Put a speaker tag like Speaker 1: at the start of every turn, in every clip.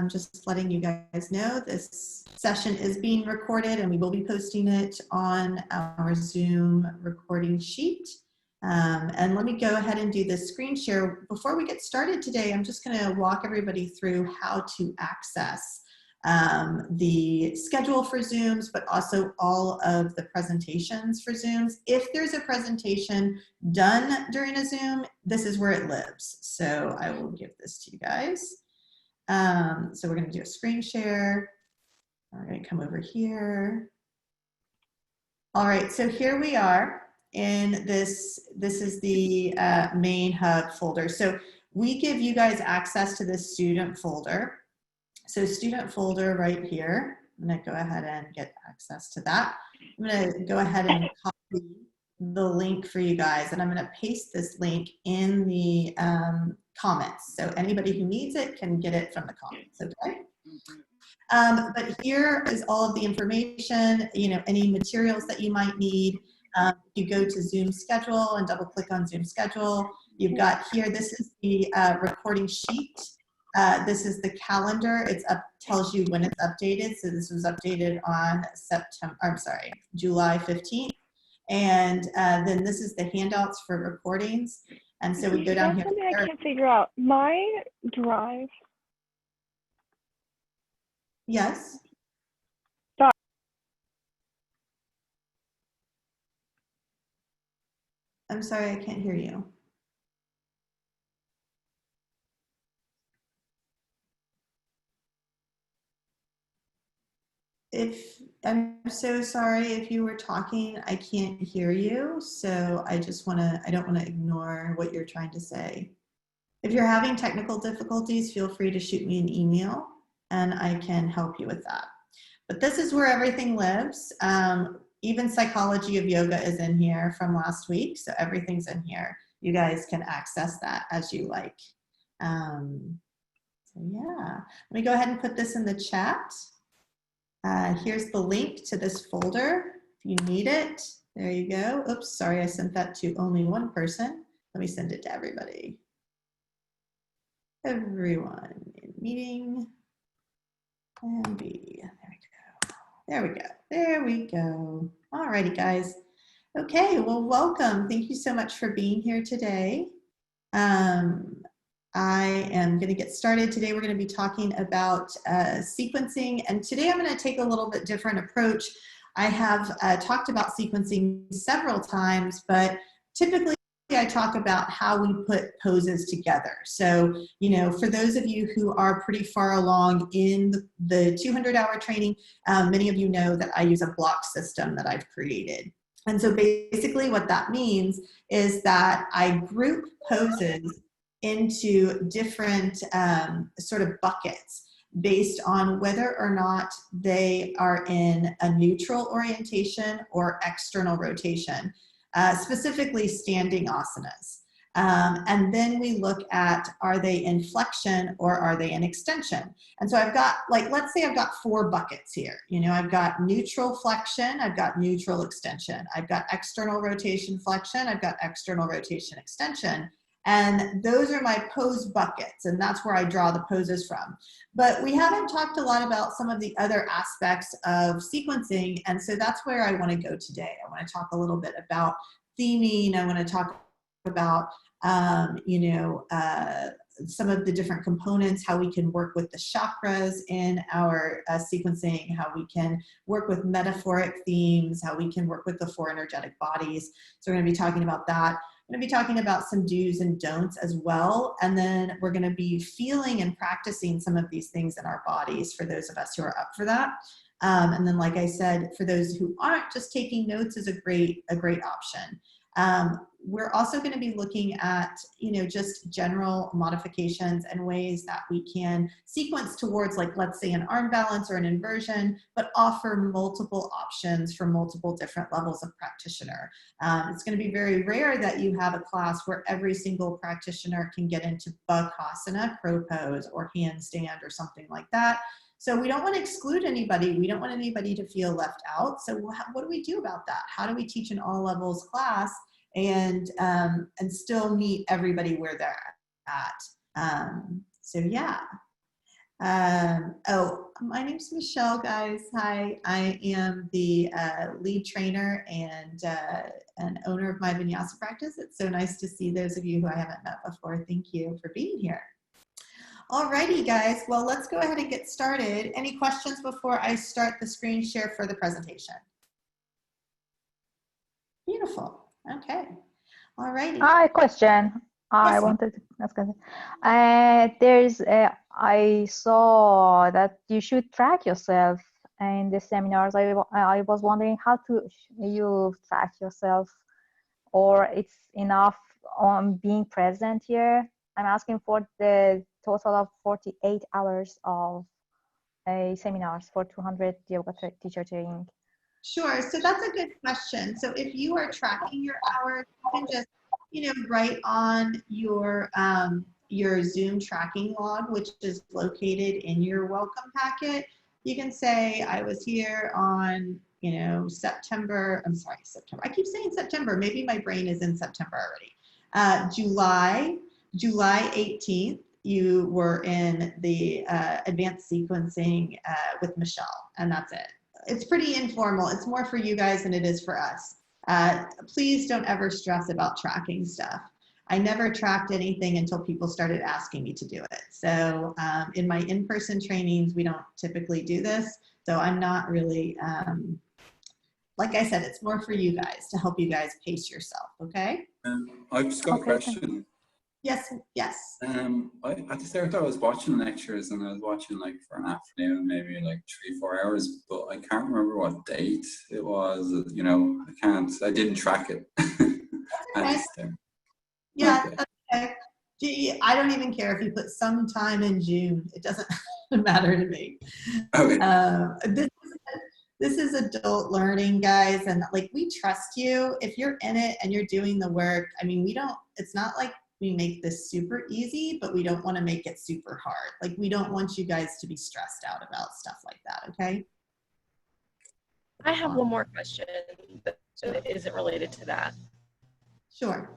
Speaker 1: just letting you guys know this session is being recorded and we will be posting it on our Zoom recording sheet. And let me go ahead and do this screen share. Before we get started today, I'm just going to walk everybody through how to access the schedule for Zooms, but also all of the presentations for Zooms. If there's a presentation done during a Zoom, this is where it lives. So I will give this to you guys. So we're going to do a screen share. We're going to come over here. All right, so here we are in this is the main hub folder. So we give you guys access to this student folder. So student folder right here. I'm going to go ahead and get access to that. I'm going to go ahead and copy the link for you guys, and I'm going to paste this link in the comments. So anybody who needs it can get it from the comments, okay? But here is all of the information, any materials that you might need. You go to Zoom schedule and double click on Zoom schedule. You've got here, this is the recording sheet. This is the calendar. It's tells you when it's updated. So this was updated on July 15th. And then this is the handouts for recordings. And so we go down here.
Speaker 2: That's something I can't figure out. My drive.
Speaker 1: Yes.
Speaker 2: Sorry.
Speaker 1: I'm sorry, I can't hear you. I'm so sorry if you were talking, I can't hear you. So I don't want to ignore what you're trying to say. If you're having technical difficulties, feel free to shoot me an email and I can help you with that. But this is where everything lives. Even psychology of yoga is in here from last week. So everything's in here. You guys can access that as you like. So yeah, let me go ahead and put this in the chat. Here's the link to this folder if you need it. There you go. Oops, sorry, I sent that to only one person. Let me send it to everybody. Everyone in meeting. And B. There we go. There we go. All righty, guys. Okay, well, welcome. Thank you so much for being here today. I am going to get started. Today we're going to be talking about sequencing, and today I'm going to take a little bit different approach. I have talked about sequencing several times, but typically I talk about how we put poses together. So, for those of you who are pretty far along in the 200-hour training, many of you know that I use a block system that I've created. And so basically what that means is that I group poses into different sort of buckets based on whether or not they are in a neutral orientation or external rotation, specifically standing asanas. And then we look at, are they in flexion or are they in extension? And so I've got, let's say I've got 4 buckets here. I've got neutral flexion, I've got neutral extension, I've got external rotation flexion, I've got external rotation extension. And those are my pose buckets, and that's where I draw the poses from. But we haven't talked a lot about some of the other aspects of sequencing, and so that's where I want to go today. I want to talk a little bit about theming. I want to talk about, some of the different components, how we can work with the chakras in our sequencing, how we can work with metaphoric themes, how we can work with the 4 energetic bodies. So we're going to be talking about that. I'm going to be talking about some do's and don'ts as well, and then we're going to be feeling and practicing some of these things in our bodies for those of us who are up for that. And then, like I said, for those who aren't, just taking notes is a great option. We're also going to be looking at, just general modifications and ways that we can sequence towards, let's say an arm balance or an inversion, but offer multiple options for multiple different levels of practitioner. It's going to be very rare that you have a class where every single practitioner can get into Bakasana, crow pose, or handstand or something like that. So we don't want to exclude anybody. We don't want anybody to feel left out. So what do we do about that? How do we teach an all levels class and still meet everybody where they're at? So yeah. Oh, my name's Michelle, guys. Hi, I am the lead trainer and an owner of My Vinyasa Practice. It's so nice to see those of you who I haven't met before. Thank you for being here. Alrighty, guys. Well, let's go ahead and get started. Any questions before I start the screen share for the presentation? Beautiful. Okay. Alrighty.
Speaker 2: Hi, question. I
Speaker 1: Yes.
Speaker 2: wanted to ask. I saw that you should track yourself in the seminars. I was wondering how to you track yourself, or it's enough on being present here. I'm asking for the total of 48 hours of seminars for 200 yoga teacher training.
Speaker 1: Sure. So that's a good question. So if you are tracking your hours, you can just, write on your Zoom tracking log, which is located in your welcome packet. You can say, I was here on, September. I keep saying September. Maybe my brain is in September already. July 18th, you were in the advanced sequencing with Michelle, and that's it. It's pretty informal. It's more for you guys than it is for us. Please don't ever stress about tracking stuff. I never tracked anything until people started asking me to do it. So in my in-person trainings, we don't typically do this. So I'm not really, like I said, it's more for you guys to help you guys pace yourself, okay?
Speaker 3: I've just got a question.
Speaker 1: Yes, yes.
Speaker 3: At the start I was watching lectures and I was watching like for an afternoon, maybe like 3-4 hours, but I can't remember what date it was. I didn't track it.
Speaker 1: Okay. Yeah,
Speaker 3: okay.
Speaker 1: okay. Gee, I don't even care if you put some time in June. It doesn't matter to me.
Speaker 3: Okay.
Speaker 1: This is adult learning, guys, and like we trust you. If you're in it and you're doing the work, I mean, it's not like we make this super easy, but we don't want to make it super hard. Like we don't want you guys to be stressed out about stuff like that, okay?
Speaker 4: I have one more question that isn't related to that.
Speaker 1: Sure.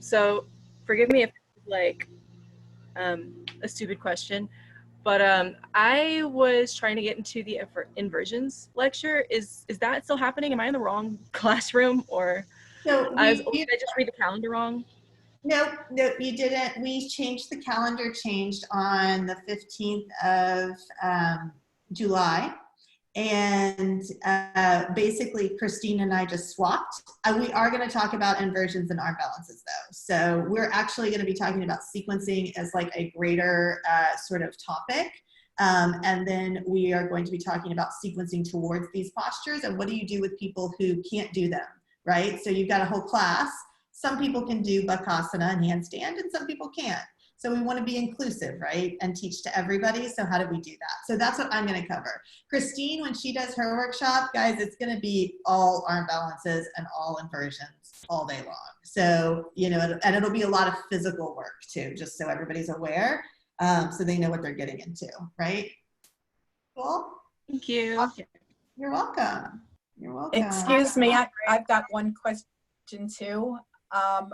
Speaker 4: So forgive me if it's like a stupid question, but I was trying to get into the inversions lecture. Is that still happening? Am I in the wrong classroom, or
Speaker 1: So
Speaker 4: did I just read the calendar wrong?
Speaker 1: Nope, you didn't. We changed the calendar, changed on the 15th of July. And basically, Christine and I just swapped. We are going to talk about inversions and arm balances, though. So we're actually going to be talking about sequencing as like a greater sort of topic. And then we are going to be talking about sequencing towards these postures and what do you do with people who can't do them, right? So you've got a whole class. Some people can do bakasana and handstand, and some people can't. So we want to be inclusive, right? And teach to everybody. So how do we do that? So that's what I'm going to cover. Christine, when she does her workshop, guys, it's going to be all arm balances and all inversions all day long. So, and it'll be a lot of physical work too, just so everybody's aware. So they know what they're getting into, right? Cool.
Speaker 4: Thank you.
Speaker 1: Awesome. You're welcome. You're welcome.
Speaker 5: Excuse me, I've got one question too.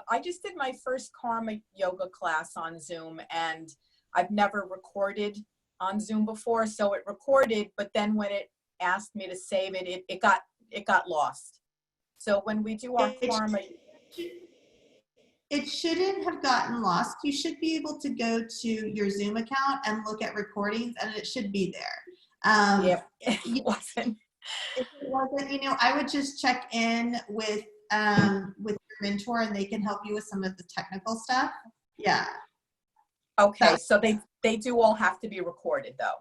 Speaker 5: I just did my first karma yoga class on Zoom, and I've never recorded on Zoom before. So it recorded, but then when it asked me to save it, it got lost. So when we do our karma,
Speaker 1: it shouldn't have gotten lost. You should be able to go to your Zoom account and look at recordings, and it should be there.
Speaker 5: yeah, it wasn't.
Speaker 1: If it wasn't, I would just check in with your mentor, and they can help you with some of the technical stuff. Yeah.
Speaker 5: Okay, so they do all have to be recorded though,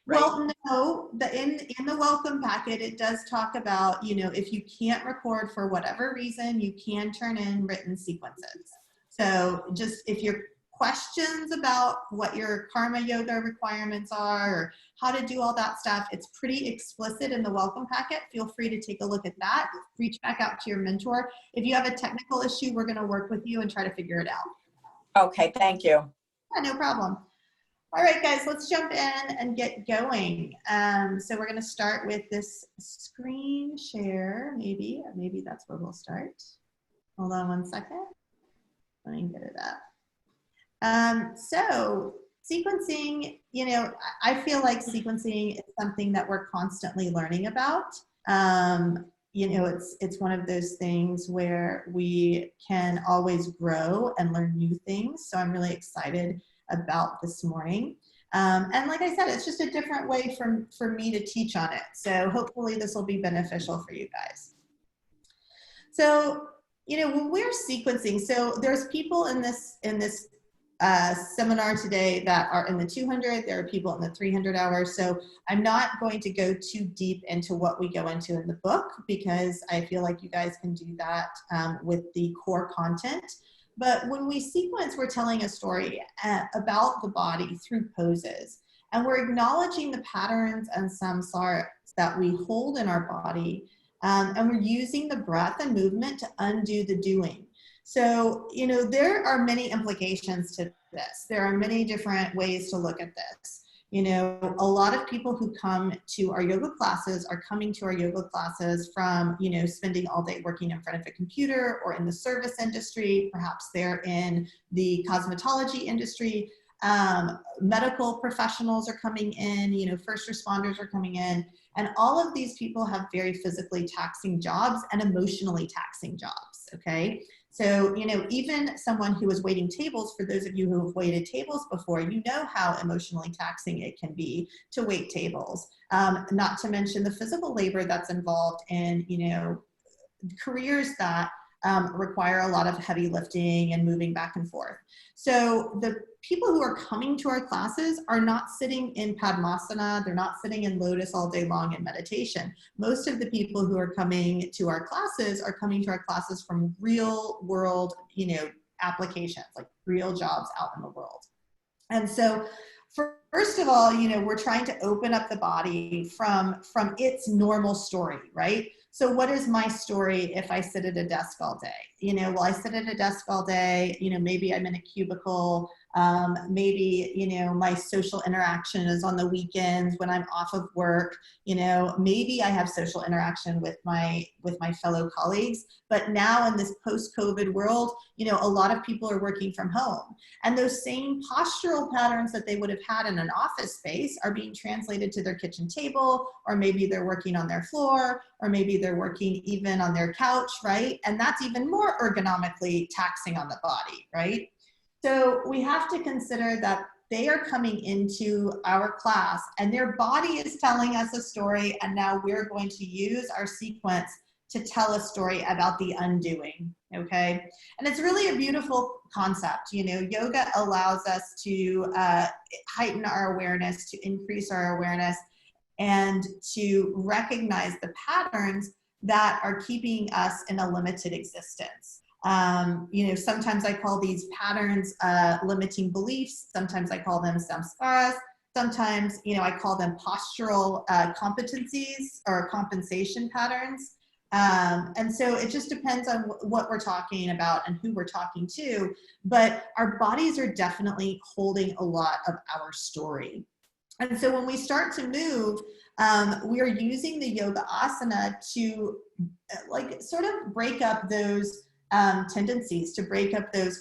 Speaker 5: right?
Speaker 1: Well, no, in the welcome packet, it does talk about, if you can't record for whatever reason, you can turn in written sequences. So just if you're questions about what your karma yoga requirements are or how to do all that stuff, it's pretty explicit in the welcome packet. Feel free to take a look at that. Reach back out to your mentor. If you have a technical issue, we're going to work with you and try to figure it out.
Speaker 5: Okay, thank you.
Speaker 1: Yeah, no problem. All right, guys, let's jump in and get going. So we're going to start with this screen share. Maybe that's where we'll start. Hold on one second. Let me get it up. So sequencing, you know, I feel like sequencing is something that we're constantly learning about. You know, it's one of those things where we can always grow and learn new things. So I'm really excited about this morning. And like I said, it's just a different way for me to teach on it. So hopefully this will be beneficial for you guys. So, you know, when we're sequencing, so there's people in this seminar today that are in the 200, there are people in the 300 hours. So I'm not going to go too deep into what we go into in the book, because I feel like you guys can do that with the core content. But when we sequence, we're telling a story about the body through poses. And we're acknowledging the patterns and samskaras that we hold in our body. And we're using the breath and movement to undo the doing. So, you know, there are many implications to this. There are many different ways to look at this. You know, a lot of people who come to our yoga classes are coming to our yoga classes from, you know, spending all day working in front of a computer or in the service industry. Perhaps they're in the cosmetology industry. Medical professionals are coming in, you know, first responders are coming in. And all of these people have very physically taxing jobs and emotionally taxing jobs, okay? So, you know, even someone who is waiting tables, for those of you who have waited tables before, you know how emotionally taxing it can be to wait tables. Not to mention the physical labor that's involved in, you know, careers that require a lot of heavy lifting and moving back and forth. So the people who are coming to our classes are not sitting in Padmasana, they're not sitting in lotus all day long in meditation. Most of the people who are coming to our classes are coming to our classes from real world, you know, applications, like real jobs out in the world. And so first of all, you know, we're trying to open up the body from its normal story, right? So what is my story if I sit at a desk all day? You know, well, I sit at a desk all day, you know, maybe I'm in a cubicle, maybe, you know, my social interaction is on the weekends when I'm off of work, you know, maybe I have social interaction with my fellow colleagues, but now in this post-COVID world, you know, a lot of people are working from home, and those same postural patterns that they would have had in an office space are being translated to their kitchen table, or maybe they're working on their floor, or maybe they're working even on their couch, right? And that's even more ergonomically taxing on the body, right? So we have to consider that they are coming into our class and their body is telling us a story, and now we're going to use our sequence to tell a story about the undoing, okay? And it's really a beautiful concept. You know, yoga allows us to heighten our awareness, to increase our awareness, and to recognize the patterns that are keeping us in a limited existence. You know, sometimes I call these patterns limiting beliefs. Sometimes I call them samskaras. Sometimes, you know, I call them postural competencies or compensation patterns. And so it just depends on what we're talking about and who we're talking to. But our bodies are definitely holding a lot of our story. And so when we start to move, we are using the yoga asana to like sort of break up those tendencies, to break up those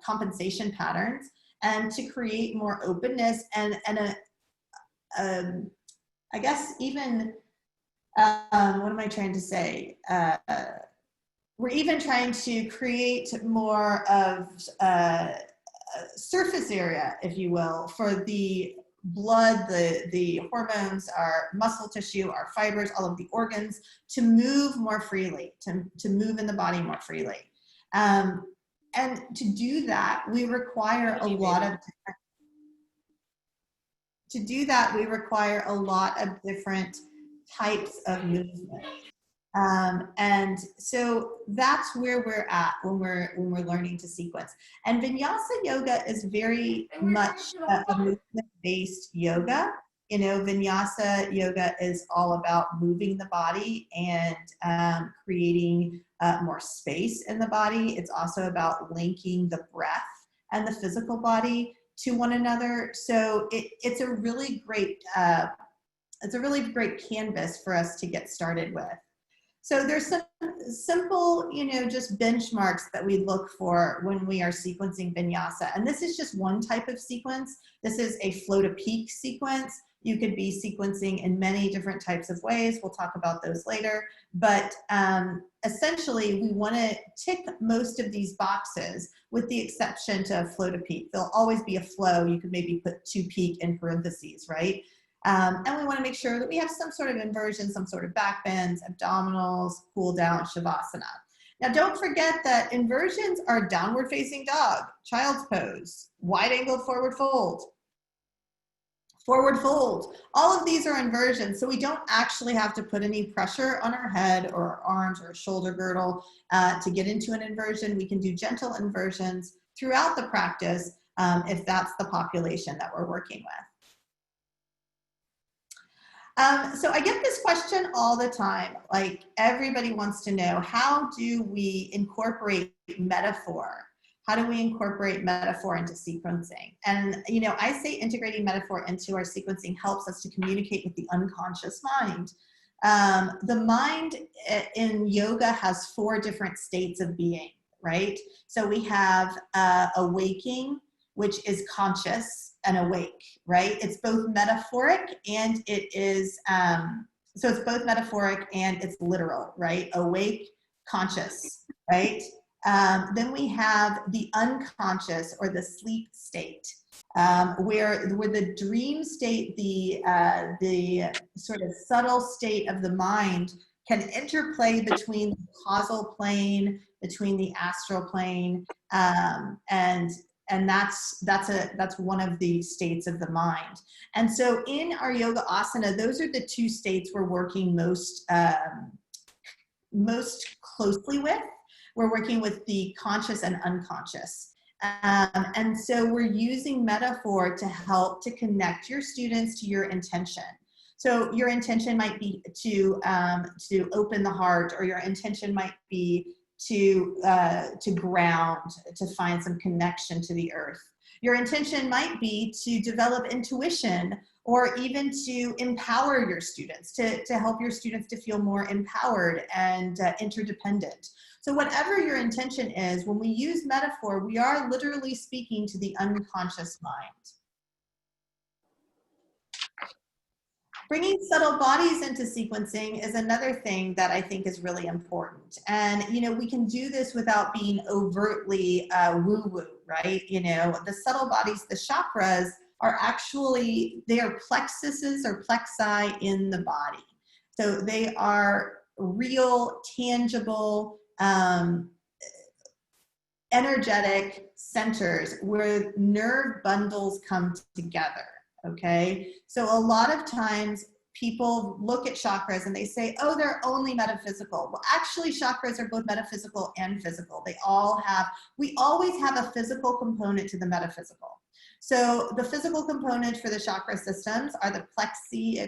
Speaker 1: compensation patterns, and to create more openness and I guess even, what am I trying to say? We're even trying to create more of surface area, if you will, for the blood, the hormones, our muscle tissue, our fibers, all of the organs to move more freely, to move in the body more freely. And to do that, we require a lot of different types of movement. And so that's where we're at when we're learning to sequence. And Vinyasa yoga is very much a movement-based yoga. You know, Vinyasa yoga is all about moving the body and creating more space in the body. It's also about linking the breath and the physical body to one another. So it's a really great canvas for us to get started with. So there's some simple, just benchmarks that we look for when we are sequencing vinyasa. And this is just one type of sequence. This is a flow to peak sequence. You could be sequencing in many different types of ways. We'll talk about those later. But essentially, we want to tick most of these boxes with the exception to flow to peak. There'll always be a flow. You could maybe put to peak in parentheses, right? And we want to make sure that we have some sort of inversion, some sort of back bends, abdominals, cool down, shavasana. Now, don't forget that inversions are downward facing dog, child's pose, wide angled forward fold, forward fold. All of these are inversions, so we don't actually have to put any pressure on our head or our arms or shoulder girdle to get into an inversion. We can do gentle inversions throughout the practice if that's the population that we're working with. So I get this question all the time, like everybody wants to know, how do we incorporate metaphor? How do we incorporate metaphor into sequencing? And, I say integrating metaphor into our sequencing helps us to communicate with the unconscious mind. The mind in yoga has 4 different states of being, right? So we have awaking, which is conscious and awake, right? It's both metaphoric and it is, so it's both metaphoric and it's literal, right? Awake, conscious, right? Then we have the unconscious or the sleep state, where the dream state, the sort of subtle state of the mind can interplay between the causal plane, between the astral plane, and that's one of the states of the mind. And so in our yoga asana, those are the 2 states we're working most closely with. We're working with the conscious and unconscious. And so we're using metaphor to help to connect your students to your intention. So your intention might be to open the heart, or your intention might be to ground, to find some connection to the earth. Your intention might be to develop intuition, or even to empower your students, to help your students to feel more empowered and interdependent. So whatever your intention is, when we use metaphor, we are literally speaking to the unconscious mind. Bringing subtle bodies into sequencing is another thing that I think is really important. And, we can do this without being overtly woo-woo, right? The subtle bodies, the chakras, are actually, they are plexuses or plexi in the body. So they are real, tangible, energetic centers where nerve bundles come together. Okay, so a lot of times people look at chakras and they say, oh, they're only metaphysical. Well, actually, chakras are both metaphysical and physical. We always have a physical component to the metaphysical. So the physical component for the chakra systems are the plexi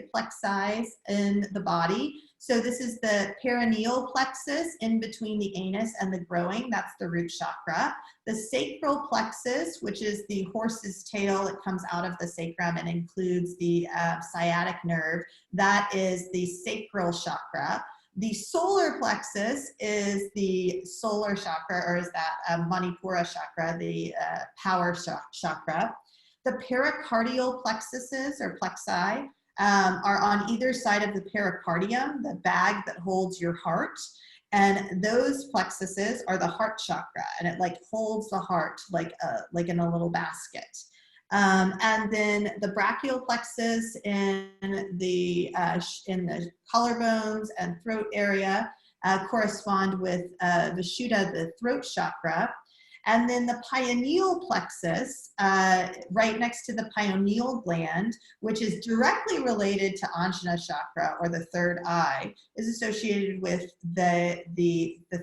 Speaker 1: in the body. So this is the perineal plexus in between the anus and the groin. That's the root chakra. The sacral plexus, which is the horse's tail, it comes out of the sacrum and includes the sciatic nerve. That is the sacral chakra. The solar plexus is the solar chakra, or is that Manipura chakra, the power chakra. The pericardial plexuses or plexi are on either side of the pericardium, the bag that holds your heart. And those plexuses are the heart chakra, and it holds the heart like in a little basket. And then the brachial plexus in the collarbones and throat area correspond with Vishuddha, the throat chakra. And then the pineal plexus, right next to the pineal gland, which is directly related to Anjana chakra, or the third eye, is associated with the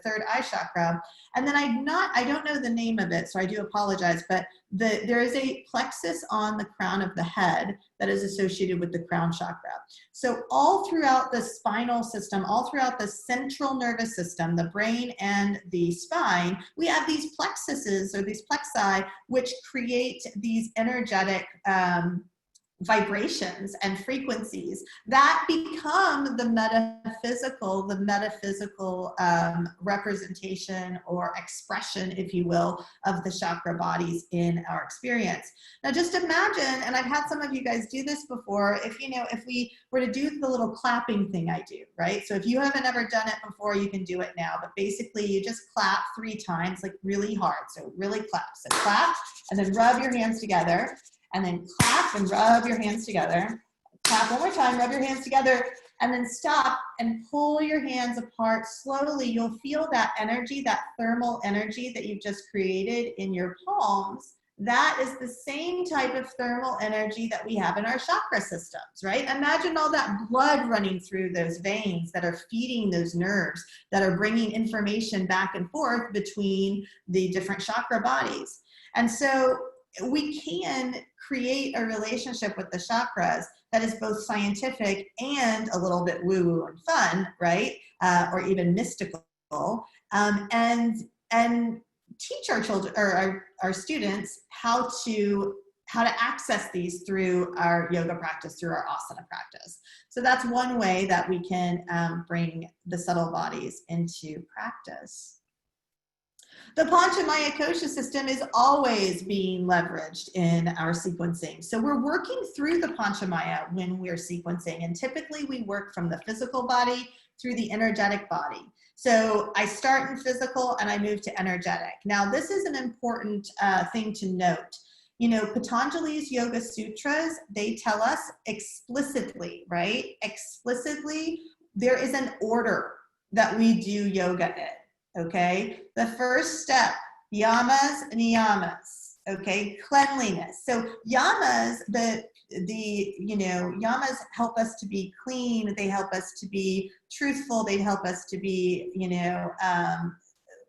Speaker 1: third eye chakra. And then I don't know the name of it, so I do apologize, but there is a plexus on the crown of the head that is associated with the crown chakra. So all throughout the spinal system, all throughout the central nervous system, the brain and the spine, we have these plexuses or these plexi, which create these energetic vibrations and frequencies that become the metaphysical representation or expression, if you will, of the chakra bodies in our experience. Now just imagine, and I've had some of you guys do this before, if we were to do the little clapping thing I do, right? So if you haven't ever done it before, you can do it now, but basically you just clap 3 times, like really hard. So really clap. So clap and then rub your hands together, and then clap and rub your hands together. Clap one more time, rub your hands together, and then stop and pull your hands apart slowly. You'll feel that energy, that thermal energy that you've just created in your palms. That is the same type of thermal energy that we have in our chakra systems, right? Imagine all that blood running through those veins that are feeding those nerves, that are bringing information back and forth between the different chakra bodies. And so we can create a relationship with the chakras that is both scientific and a little bit woo-woo and fun, right? Or even mystical, and teach our children or our students how to access these through our yoga practice, through our asana practice. So that's one way that we can bring the subtle bodies into practice. The Panchamaya Kosha system is always being leveraged in our sequencing. So we're working through the Panchamaya when we're sequencing, and typically we work from the physical body through the energetic body. So I start in physical and I move to energetic. Now this is an important thing to note. You know, Patanjali's Yoga Sutras, they tell us explicitly, right? Explicitly, there is an order that we do yoga in. Okay, the first step, yamas and niyamas, okay, cleanliness. So yamas, yamas help us to be clean, they help us to be truthful, they help us to be,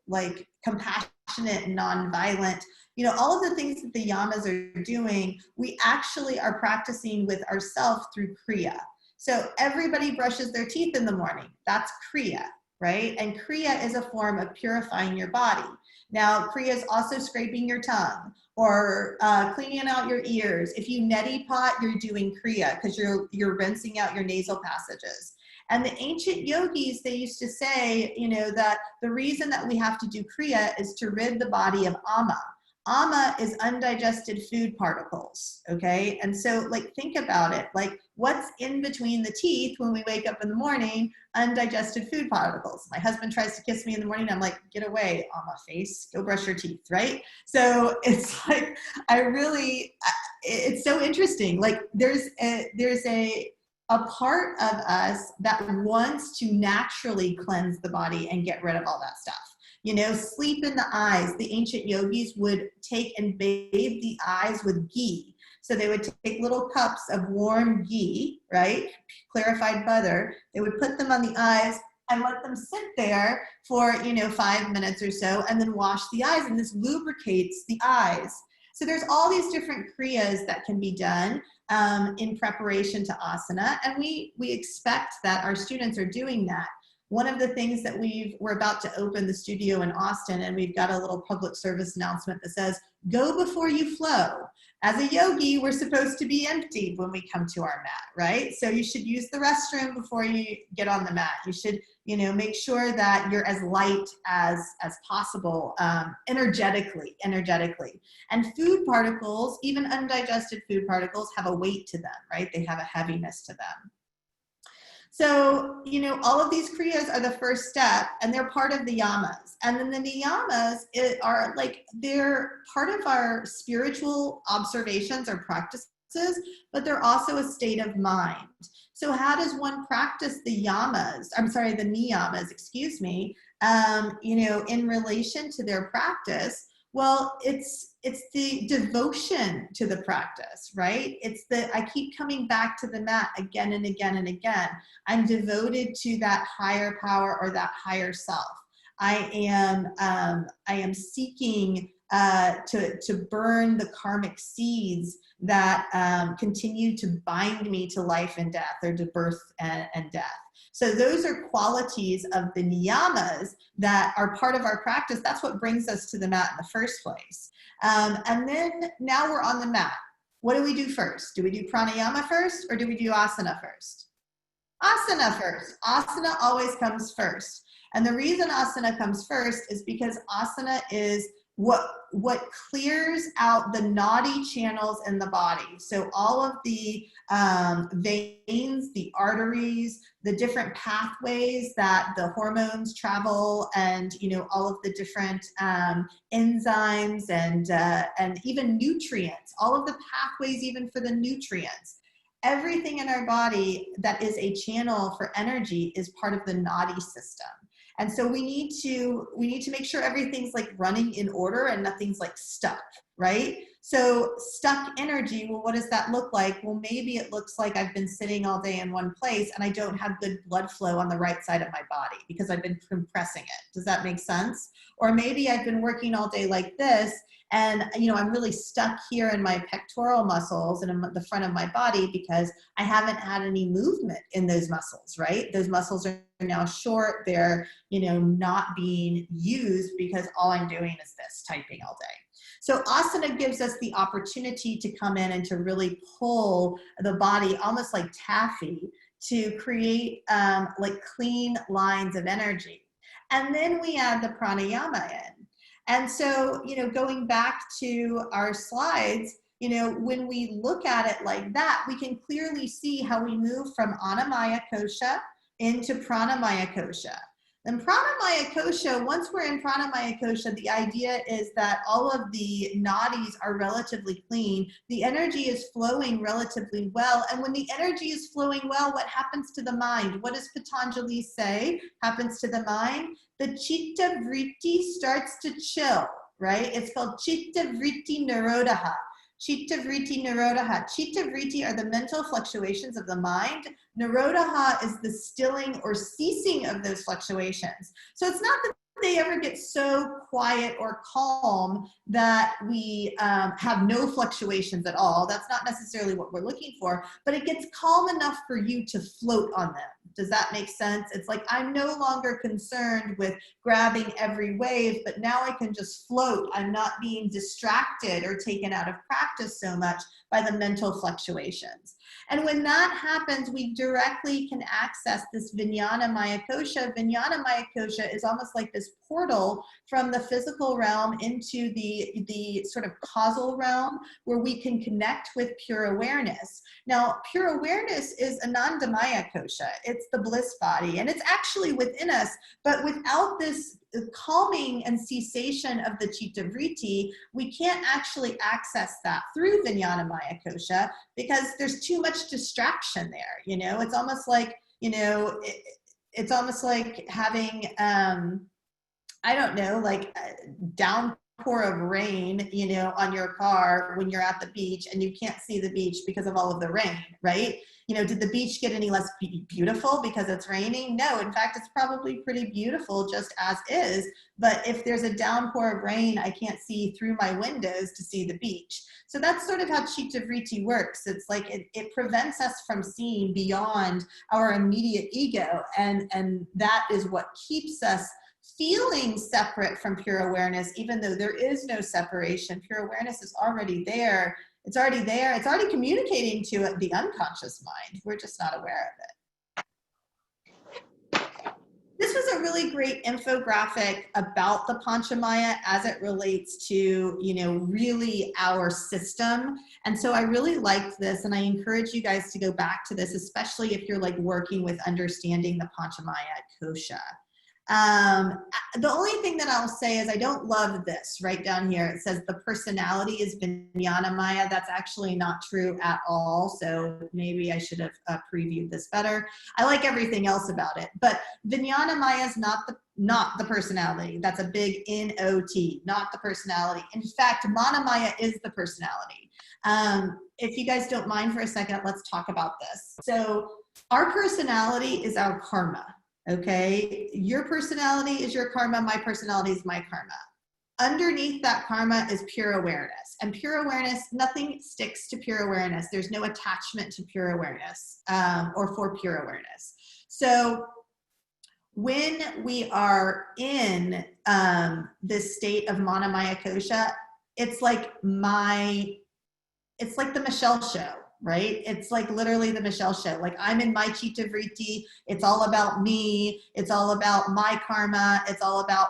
Speaker 1: like compassionate and nonviolent. You know, all of the things that the yamas are doing, we actually are practicing with ourselves through kriya. So everybody brushes their teeth in the morning, that's kriya. Right? And kriya is a form of purifying your body. Now, kriya is also scraping your tongue or cleaning out your ears. If you neti pot, you're doing kriya because you're rinsing out your nasal passages. And the ancient yogis, they used to say, that the reason that we have to do kriya is to rid the body of ama. Ama is undigested food particles, okay? And so, like, think about it. Like, what's in between the teeth when we wake up in the morning? Undigested food particles. My husband tries to kiss me in the morning. I'm like, get away, Ama face. Go brush your teeth, right? So it's like, it's so interesting. Like, there's a part of us that wants to naturally cleanse the body and get rid of all that stuff. Sleep in the eyes. The ancient yogis would take and bathe the eyes with ghee. So they would take little cups of warm ghee, right? Clarified butter. They would put them on the eyes and let them sit there for, 5 minutes or so, and then wash the eyes, and this lubricates the eyes. So there's all these different kriyas that can be done in preparation to asana, and we expect that our students are doing that. One of the things that we're about to open the studio in Austin, and we've got a little public service announcement that says, go before you flow. As a yogi, we're supposed to be emptied when we come to our mat, right? So you should use the restroom before you get on the mat. You should, make sure that you're as light as possible, energetically. And food particles, even undigested food particles, have a weight to them, right? They have a heaviness to them. So, all of these kriyas are the first step, and they're part of the yamas. And then the niyamas are like, they're part of our spiritual observations or practices, but they're also a state of mind. So how does one practice the niyamas, in relation to their practice? Well, it's the devotion to the practice, right? I keep coming back to the mat again and again and again. I'm devoted to that higher power or that higher self. I am seeking to burn the karmic seeds that continue to bind me to life and death, or to birth and death. So those are qualities of the niyamas that are part of our practice. That's what brings us to the mat in the first place. And then now we're on the mat. what do we do first? Do we do pranayama first or do we do asana first? Asana first. Asana always comes first. And the reason asana comes first is because asana is what clears out the naughty channels in the body. So all of the veins, the arteries, the different pathways that the hormones travel, and all of the different enzymes and even nutrients, all of the pathways even for the nutrients. Everything in our body that is a channel for energy is part of the nadi system. And so we need to make sure everything's like running in order and nothing's like stuck, right? So stuck energy, well, what does that look like? Well, maybe it looks like I've been sitting all day in one place and I don't have good blood flow on the right side of my body because I've been compressing it. Does that make sense? Or maybe I've been working all day like this and I'm really stuck here in my pectoral muscles and in the front of my body because I haven't had any movement in those muscles, right? Those muscles are now short. They're, not being used because all I'm doing is this, typing all day. So asana gives us the opportunity to come in and to really pull the body almost like taffy to create like clean lines of energy. And then we add the pranayama in. And so, going back to our slides, when we look at it like that, we can clearly see how we move from Annamaya Kosha into Pranamaya Kosha. Then Pranamaya Kosha, once we're in Pranamaya Kosha, the idea is that all of the nadis are relatively clean. The energy is flowing relatively well. And when the energy is flowing well, what happens to the mind? What does Patanjali say happens to the mind? The chitta vritti starts to chill, right? It's called chitta vritti nirodha. Chitta vritti nirodha. Chitta vritti are the mental fluctuations of the mind. Nirodha is the stilling or ceasing of those fluctuations. So it's not that they ever get so quiet or calm that we have no fluctuations at all. That's not necessarily what we're looking for, but it gets calm enough for you to float on them. Does that make sense? It's like I'm no longer concerned with grabbing every wave, but now I can just float. I'm not being distracted or taken out of practice so much by the mental fluctuations. And when that happens, we directly can access this Vijnana Maya Kosha. Vijnana Maya Kosha is almost like this portal from the physical realm into the sort of causal realm where we can connect with pure awareness. Now, pure awareness is Anandamaya Kosha. It's the bliss body, and it's actually within us, but without this calming and cessation of the chitta vritti, we can't actually access that through Vijnana Maya Kosha because there's too much distraction there. It's almost like, it's almost like having, I don't know, like a downpour of rain, on your car when you're at the beach and you can't see the beach because of all of the rain, right? Did the beach get any less beautiful because it's raining? No, in fact, it's probably pretty beautiful just as is. But if there's a downpour of rain, I can't see through my windows to see the beach. So that's sort of how chitta vritti works. It's like it prevents us from seeing beyond our immediate ego. And that is what keeps us feeling separate from pure awareness, even though there is no separation. Pure awareness is already there. It's already there. It's already communicating to the unconscious mind. We're just not aware of it. This was a really great infographic about the Panchamaya as it relates to, really our system. And so I really liked this, and I encourage you guys to go back to this, especially if you're like working with understanding the Panchamaya Kosha. The only thing that I'll say is I don't love this right down here. It says the personality is Vijnana Maya. That's actually not true at all. So maybe I should have previewed this better. I like everything else about it, but Vijnana Maya is not the personality. That's a big N-O-T, not the personality. In fact, Manamaya is the personality. If you guys don't mind for a second, let's talk about this. So our personality is our karma. Okay, your personality is your karma, my personality is my karma. Underneath that karma is pure awareness. And pure awareness, nothing sticks to pure awareness. There's no attachment to pure awareness or for pure awareness. So when we are in this state of Manamaya Kosha, it's like my it's like the Michelle show, right? It's like literally the Michelle show. Like I'm in my Chitta Vritti. It's all about me. It's all about my karma. It's all about,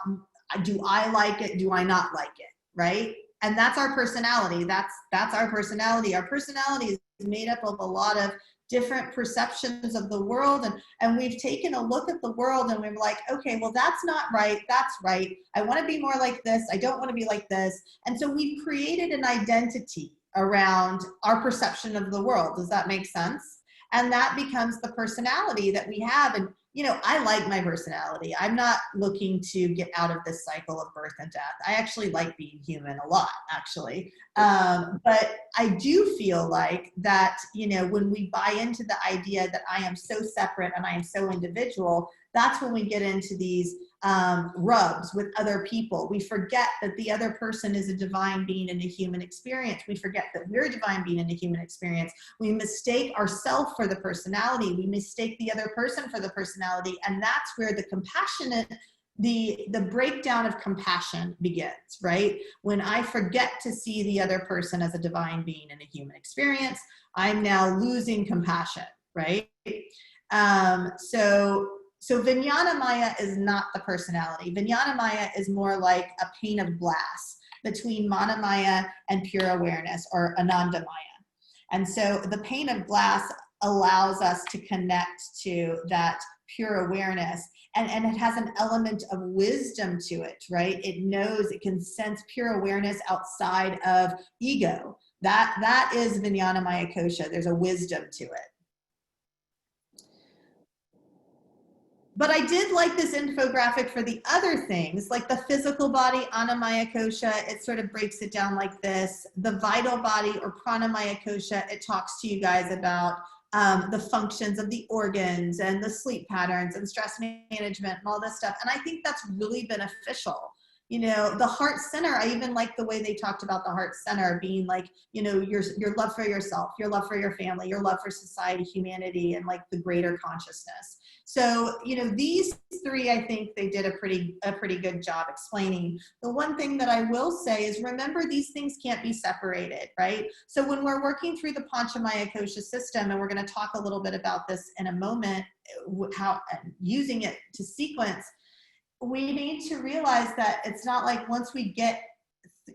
Speaker 1: do I like it? Do I not like it? Right? And that's our personality. That's our personality. Our personality is made up of a lot of different perceptions of the world. And we've taken a look at the world and we're like, okay, well, that's not right. That's right. I want to be more like this. I don't want to be like this. And so we've created an identity around our perception of the world. Does that make sense? And that becomes the personality that we have. And, you know, I like my personality. I'm not looking to get out of this cycle of birth and death. I actually like being human a lot, actually. But I do feel like that, you know, when we buy into the idea that I am so separate and I am so individual, that's when we get into these rubs with other people. We forget that the other person is a divine being in a human experience. We forget that we're a divine being in a human experience. We mistake ourselves for the personality. We mistake the other person for the personality. And that's where the compassionate, the breakdown of compassion begins, right? When I forget to see the other person as a divine being in a human experience, I'm now losing compassion, right? So Vijnana Maya is not the personality. Vijnana Maya is more like a pane of glass between Mana Maya and pure awareness, or Ananda Maya. And so the pane of glass allows us to connect to that pure awareness. And it has an element of wisdom to it, right? It knows, it can sense pure awareness outside of ego. That is Vijnana Maya Kosha. There's a wisdom to it. But I did like this infographic for the other things, like the physical body, Annamaya Kosha. It sort of breaks it down like this. The vital body, or Pranamaya Kosha, it talks to you guys about the functions of the organs and the sleep patterns and stress management and all this stuff. And I think that's really beneficial. You know, the heart center, I even like the way they talked about the heart center being like, you know, your love for yourself, your love for your family, your love for society, humanity, and like the greater consciousness. So, you know, these three, I think they did a pretty good job explaining. The one thing that I will say is, remember, these things can't be separated, right? So when we're working through the Panchamaya Kosha system, and we're going to talk a little bit about this in a moment, how using it to sequence, we need to realize that it's not like once we get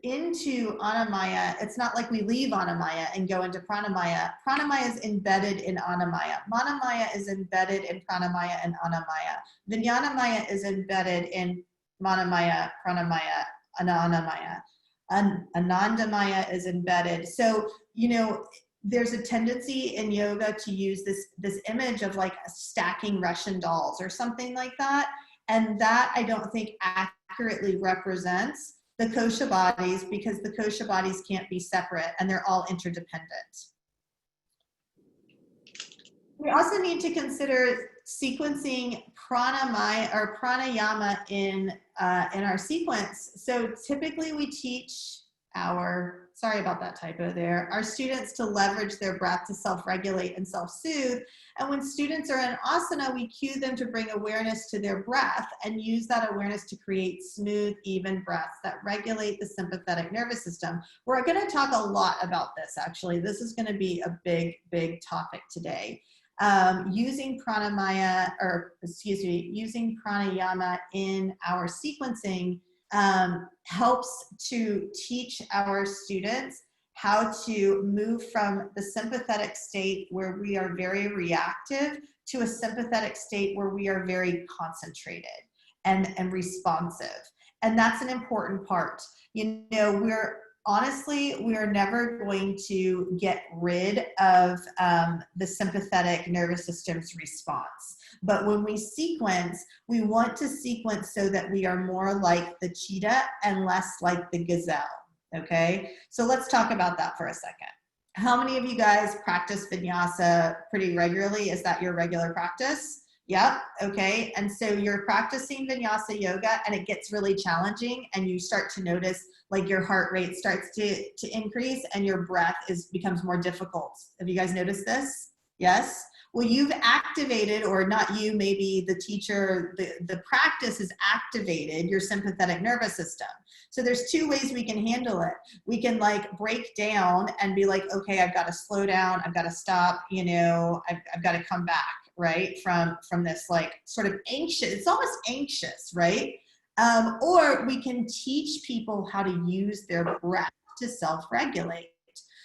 Speaker 1: into Annamaya, it's not like we leave Annamaya and go into Pranamaya. Pranamaya is embedded in Annamaya. Manamaya is embedded in Pranamaya and Annamaya. Vijnanamaya is embedded in Manamaya, Pranamaya, and Annamaya. Anandamaya is embedded. So, you know, there's a tendency in yoga to use this image of like stacking Russian dolls or something like that. And that, I don't think, accurately represents the kosha bodies, because the kosha bodies can't be separate and they're all interdependent. We also need to consider sequencing pranamaya or pranayama in our sequence. So typically we teach our, sorry about that typo there, our students to leverage their breath to self-regulate and self-soothe. And when students are in asana, we cue them to bring awareness to their breath and use that awareness to create smooth, even breaths that regulate the sympathetic nervous system. We're going to talk a lot about this, actually. This is going to be a big, big topic today. Using pranamaya, or excuse me, using pranayama in our sequencing helps to teach our students how to move from the sympathetic state where we are very reactive to a sympathetic state where we are very concentrated and responsive. And that's an important part. You know, we are never going to get rid of the sympathetic nervous system's response. But when we sequence, we want to sequence so that we are more like the cheetah and less like the gazelle, okay? So let's talk about that for a second. How many of you guys practice vinyasa pretty regularly? Is that your regular practice? Yep, okay. And so you're practicing vinyasa yoga and it gets really challenging and you start to notice like your heart rate starts to increase and your breath becomes more difficult. Have you guys noticed this? Yes? Well, you've activated, or not you, maybe the teacher, the practice has activated your sympathetic nervous system. So there's two ways we can handle it. We can like break down and be like, okay, I've got to slow down. I've got to stop, you know, I've got to come back, right? From this like sort of anxious, it's almost anxious, right? Or we can teach people how to use their breath to self-regulate.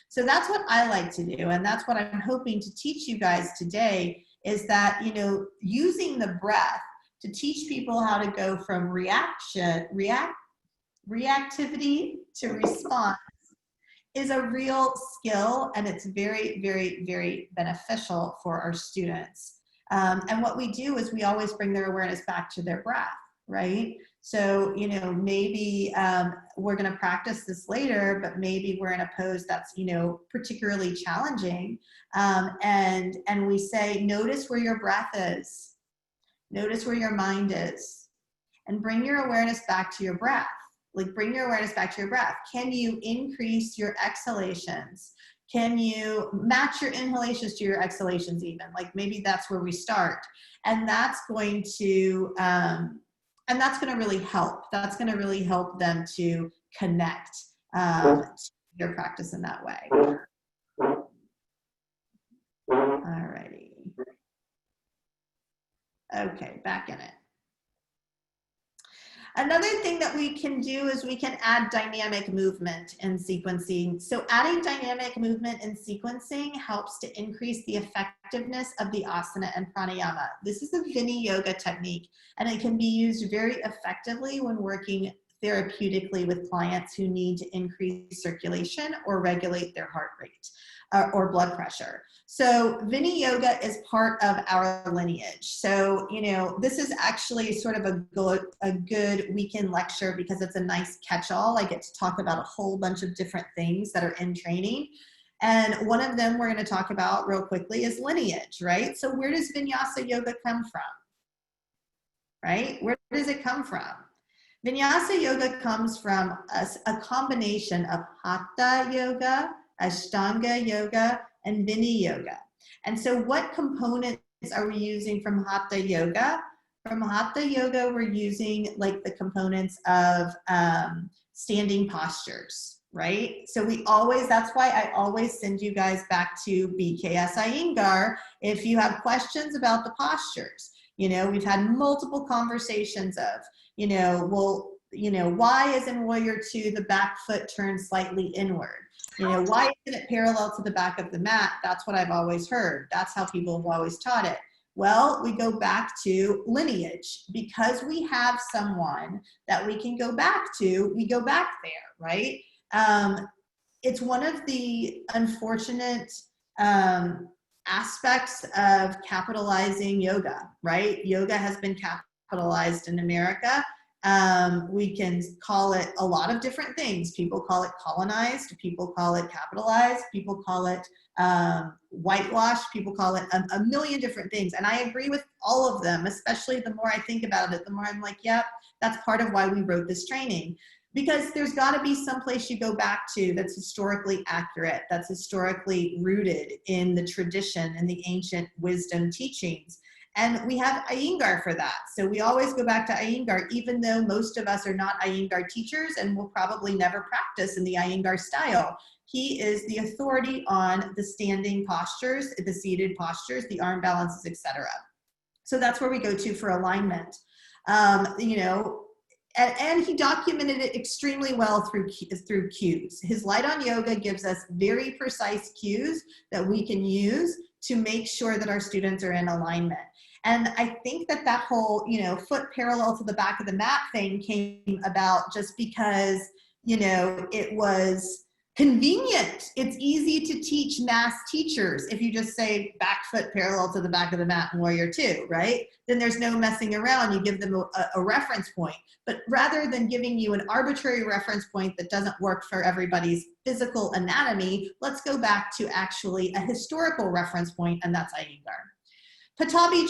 Speaker 1: So that's what I like to do. And that's what I'm hoping to teach you guys today, is that, you know, using the breath to teach people how to go from reactivity to response is a real skill, and it's very, very, very beneficial for our students. And what we do is we always bring their awareness back to their breath, right? So, you know, maybe we're going to practice this later, but maybe we're in a pose that's, you know, particularly challenging. And we say, notice where your breath is. Notice where your mind is. And bring your awareness back to your breath. Like, bring your awareness back to your breath. Can you increase your exhalations? Can you match your inhalations to your exhalations even? Like, maybe that's where we start. And that's going to really help. That's going to really help them to connect to their practice in that way. All righty. Okay, back in it. Another thing that we can do is we can add dynamic movement in sequencing. So adding dynamic movement in sequencing helps to increase the effectiveness of the asana and pranayama. This is a Vini yoga technique, and it can be used very effectively when working therapeutically with clients who need to increase circulation or regulate their heart rate or blood pressure. So Vini yoga is part of our lineage. So, you know, this is actually sort of a good weekend lecture because it's a nice catch-all. I get to talk about a whole bunch of different things that are in training. And one of them we're going to talk about real quickly is lineage, right? So where does Vinyasa yoga come from? Right? Where does it come from? Vinyasa yoga comes from a combination of Hatha yoga, Ashtanga yoga, and Vini yoga. And so what components are we using from Hatha yoga? From Hatha yoga, we're using like the components of standing postures, right? So that's why I always send you guys back to BKS Iyengar if you have questions about the postures. You know, we've had multiple conversations of, you know, well, you know, why is in Warrior 2 the back foot turned slightly inward? You know, why isn't it parallel to the back of the mat? That's what I've always heard. That's how people have always taught it. Well, we go back to lineage. Because we have someone that we can go back to, we go back there, right? It's one of the unfortunate aspects of capitalizing yoga, right? Yoga has been capitalized in America. We can call it a lot of different things. People call it colonized, people call it capitalized, people call it whitewashed, people call it a million different things. And I agree with all of them, especially the more I think about it, the more I'm like, yep, that's part of why we wrote this training. Because there's got to be some place you go back to that's historically accurate, that's historically rooted in the tradition and the ancient wisdom teachings. And we have Iyengar for that. So we always go back to Iyengar, even though most of us are not Iyengar teachers and will probably never practice in the Iyengar style. He is the authority on the standing postures, the seated postures, the arm balances, etc. So that's where we go to for alignment. You know, and he documented it extremely well through cues. His Light on Yoga gives us very precise cues that we can use to make sure that our students are in alignment. And I think that whole, you know, foot parallel to the back of the mat thing came about just because, you know, it was convenient. It's easy to teach mass teachers if you just say back foot parallel to the back of the mat in Warrior 2, right? Then there's no messing around. You give them a reference point. But rather than giving you an arbitrary reference point that doesn't work for everybody's physical anatomy, let's go back to actually a historical reference point, and that's Iyengar. Patabi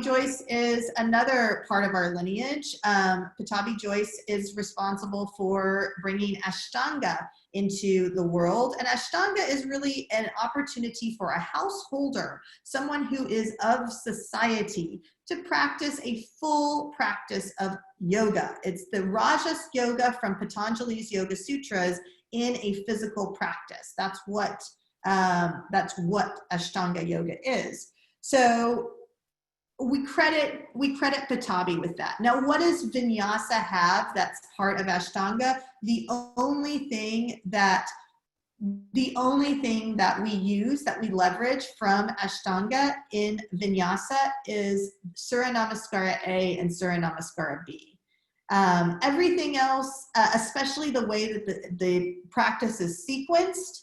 Speaker 1: Joyce is another part of our lineage. Patabi Joyce is responsible for bringing Ashtanga into the world. And Ashtanga is really an opportunity for a householder, someone who is of society, to practice a full practice of yoga. It's the Rajas Yoga from Patanjali's Yoga Sutras in a physical practice. That's what Ashtanga yoga is. So we credit Patabi with that. Now, what does Vinyasa have that's part of Ashtanga? The only thing that we use, that we leverage from Ashtanga in Vinyasa is Surya Namaskara A and Surya Namaskara B. Everything else, especially the way that the practice is sequenced,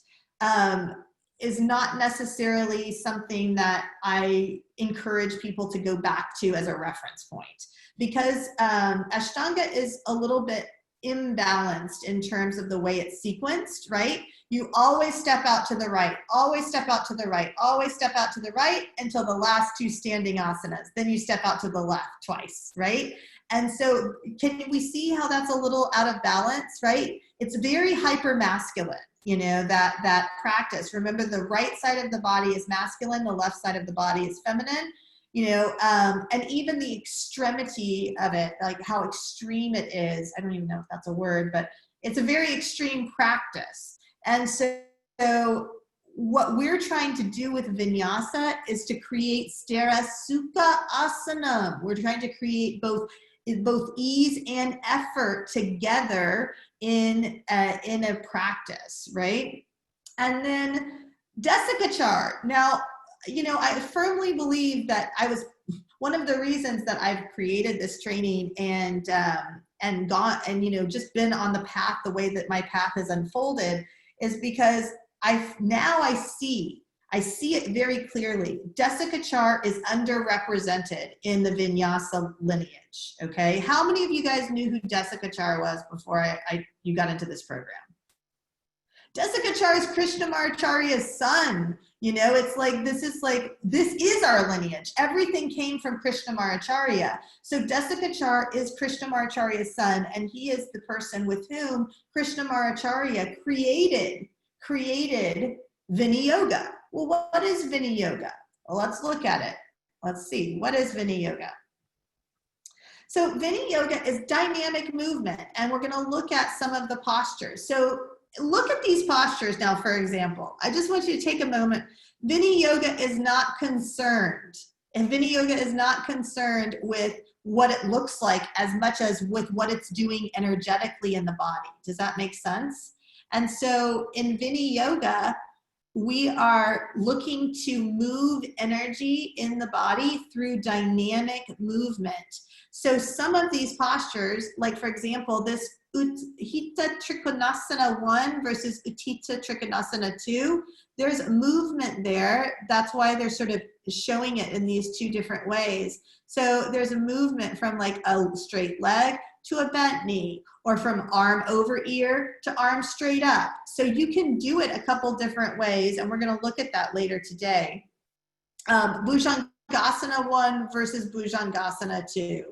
Speaker 1: is not necessarily something that I encourage people to go back to as a reference point, because Ashtanga is a little bit imbalanced in terms of the way it's sequenced, right? You always step out to the right, always step out to the right, always step out to the right until the last two standing asanas. Then you step out to the left twice, right? And so can we see how that's a little out of balance, right? It's very hyper-masculine, you know, that practice. Remember, the right side of the body is masculine, the left side of the body is feminine, you know, and even the extremity of it, like how extreme it is, I don't even know if that's a word, but it's a very extreme practice. And so what we're trying to do with Vinyasa is to create Sthira Sukha Asanam. We're trying to create both ease and effort together in a practice, right? And then Desikachar. Now, you know, I firmly believe that one of the reasons that I've created this training and you know, just been on the path the way that my path has unfolded is because I see it very clearly. Desikachar is underrepresented in the Vinyasa lineage, okay? How many of you guys knew who Desikachar was before you got into this program? Desikachar is Krishnamacharya's son. You know, it's like, this is our lineage. Everything came from Krishnamacharya. So Desikachar is Krishnamacharya's son, and he is the person with whom Krishnamacharya created Vini Yoga. Well, what is Vini Yoga? Well, let's look at it. Let's see, what is Vini Yoga? So Vini Yoga is dynamic movement, and we're gonna look at some of the postures. So look at these postures now, for example. I just want you to take a moment. Vini Yoga is not concerned, and Vini Yoga is not concerned with what it looks like as much as with what it's doing energetically in the body. Does that make sense? And so in Vini Yoga, we are looking to move energy in the body through dynamic movement. So some of these postures, like for example, this Utthita Trikonasana 1 versus Utthita Trikonasana 2, there's movement there. That's why they're sort of showing it in these two different ways. So there's a movement from like a straight leg to a bent knee, or from arm over ear to arm straight up. So you can do it a couple different ways, and we're gonna look at that later today. Bhujangasana 1 versus Bhujangasana 2.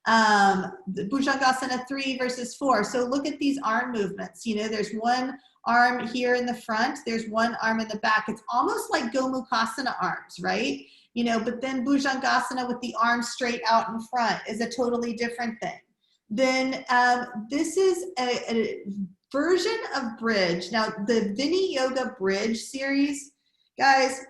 Speaker 1: Bhujangasana 3 versus 4. So look at these arm movements. You know, there's one arm here in the front, there's one arm in the back. It's almost like Gomukhasana arms, right? You know, but then Bhujangasana with the arm straight out in front is a totally different thing. Then this is a version of bridge. Now, the Vini Yoga Bridge series, guys,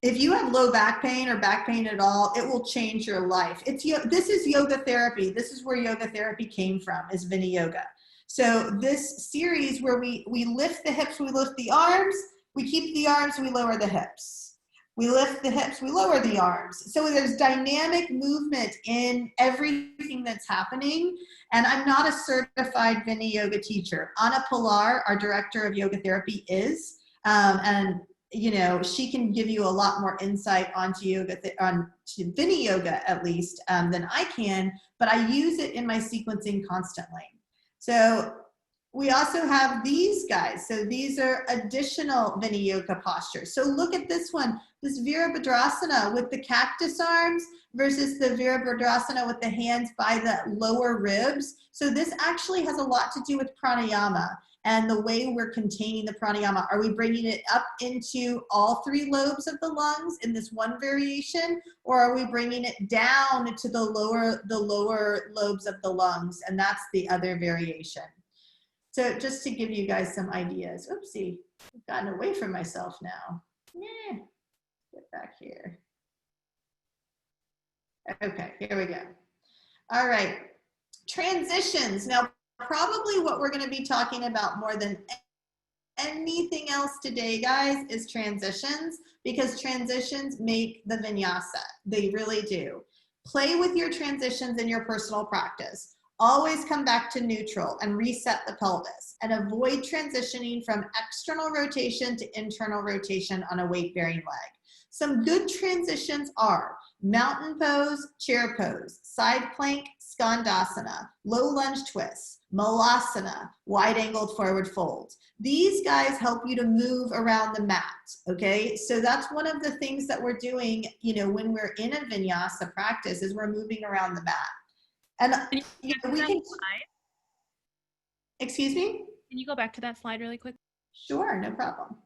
Speaker 1: if you have low back pain or back pain at all, it will change your life. This is yoga therapy. This is where yoga therapy came from, is Vini Yoga. So this series where we lift the hips, we lift the arms, we keep the arms, we lower the hips. We lift the hips, we lower the arms. So there's dynamic movement in everything that's happening. And I'm not a certified Vini Yoga teacher. Anna Pilar, our director of yoga therapy, is. And you know, she can give you a lot more insight onto onto Vini Yoga at least than I can, but I use it in my sequencing constantly. So we also have these guys. So these are additional Vini Yoga postures. So look at this one, this Virabhadrasana with the cactus arms versus the Virabhadrasana with the hands by the lower ribs. So this actually has a lot to do with pranayama. and the way we're containing the pranayama. Are we bringing it up into all 3 lobes of the lungs in this one variation, or are we bringing it down to the lower lobes of the lungs, and that's the other variation? So just to give you guys some ideas. Oopsie, I've gotten away from myself now. Yeah, get back here. Okay, here we go. All right, transitions. Now, probably what we're going to be talking about more than anything else today, guys, is transitions, because transitions make the vinyasa. They really do. Play with your transitions in your personal practice. Always come back to neutral and reset the pelvis, and avoid transitioning from external rotation to internal rotation on a weight-bearing leg. Some good transitions are mountain pose, chair pose, side plank, skandasana, low lunge twists, malasana, wide angled forward fold. These guys help you to move around the mat, okay? So that's one of the things that we're doing, you know, when we're in a vinyasa practice, is we're moving around the mat. And you know, we can, excuse me?
Speaker 6: Can you go back to that slide really quick?
Speaker 1: Sure, no problem.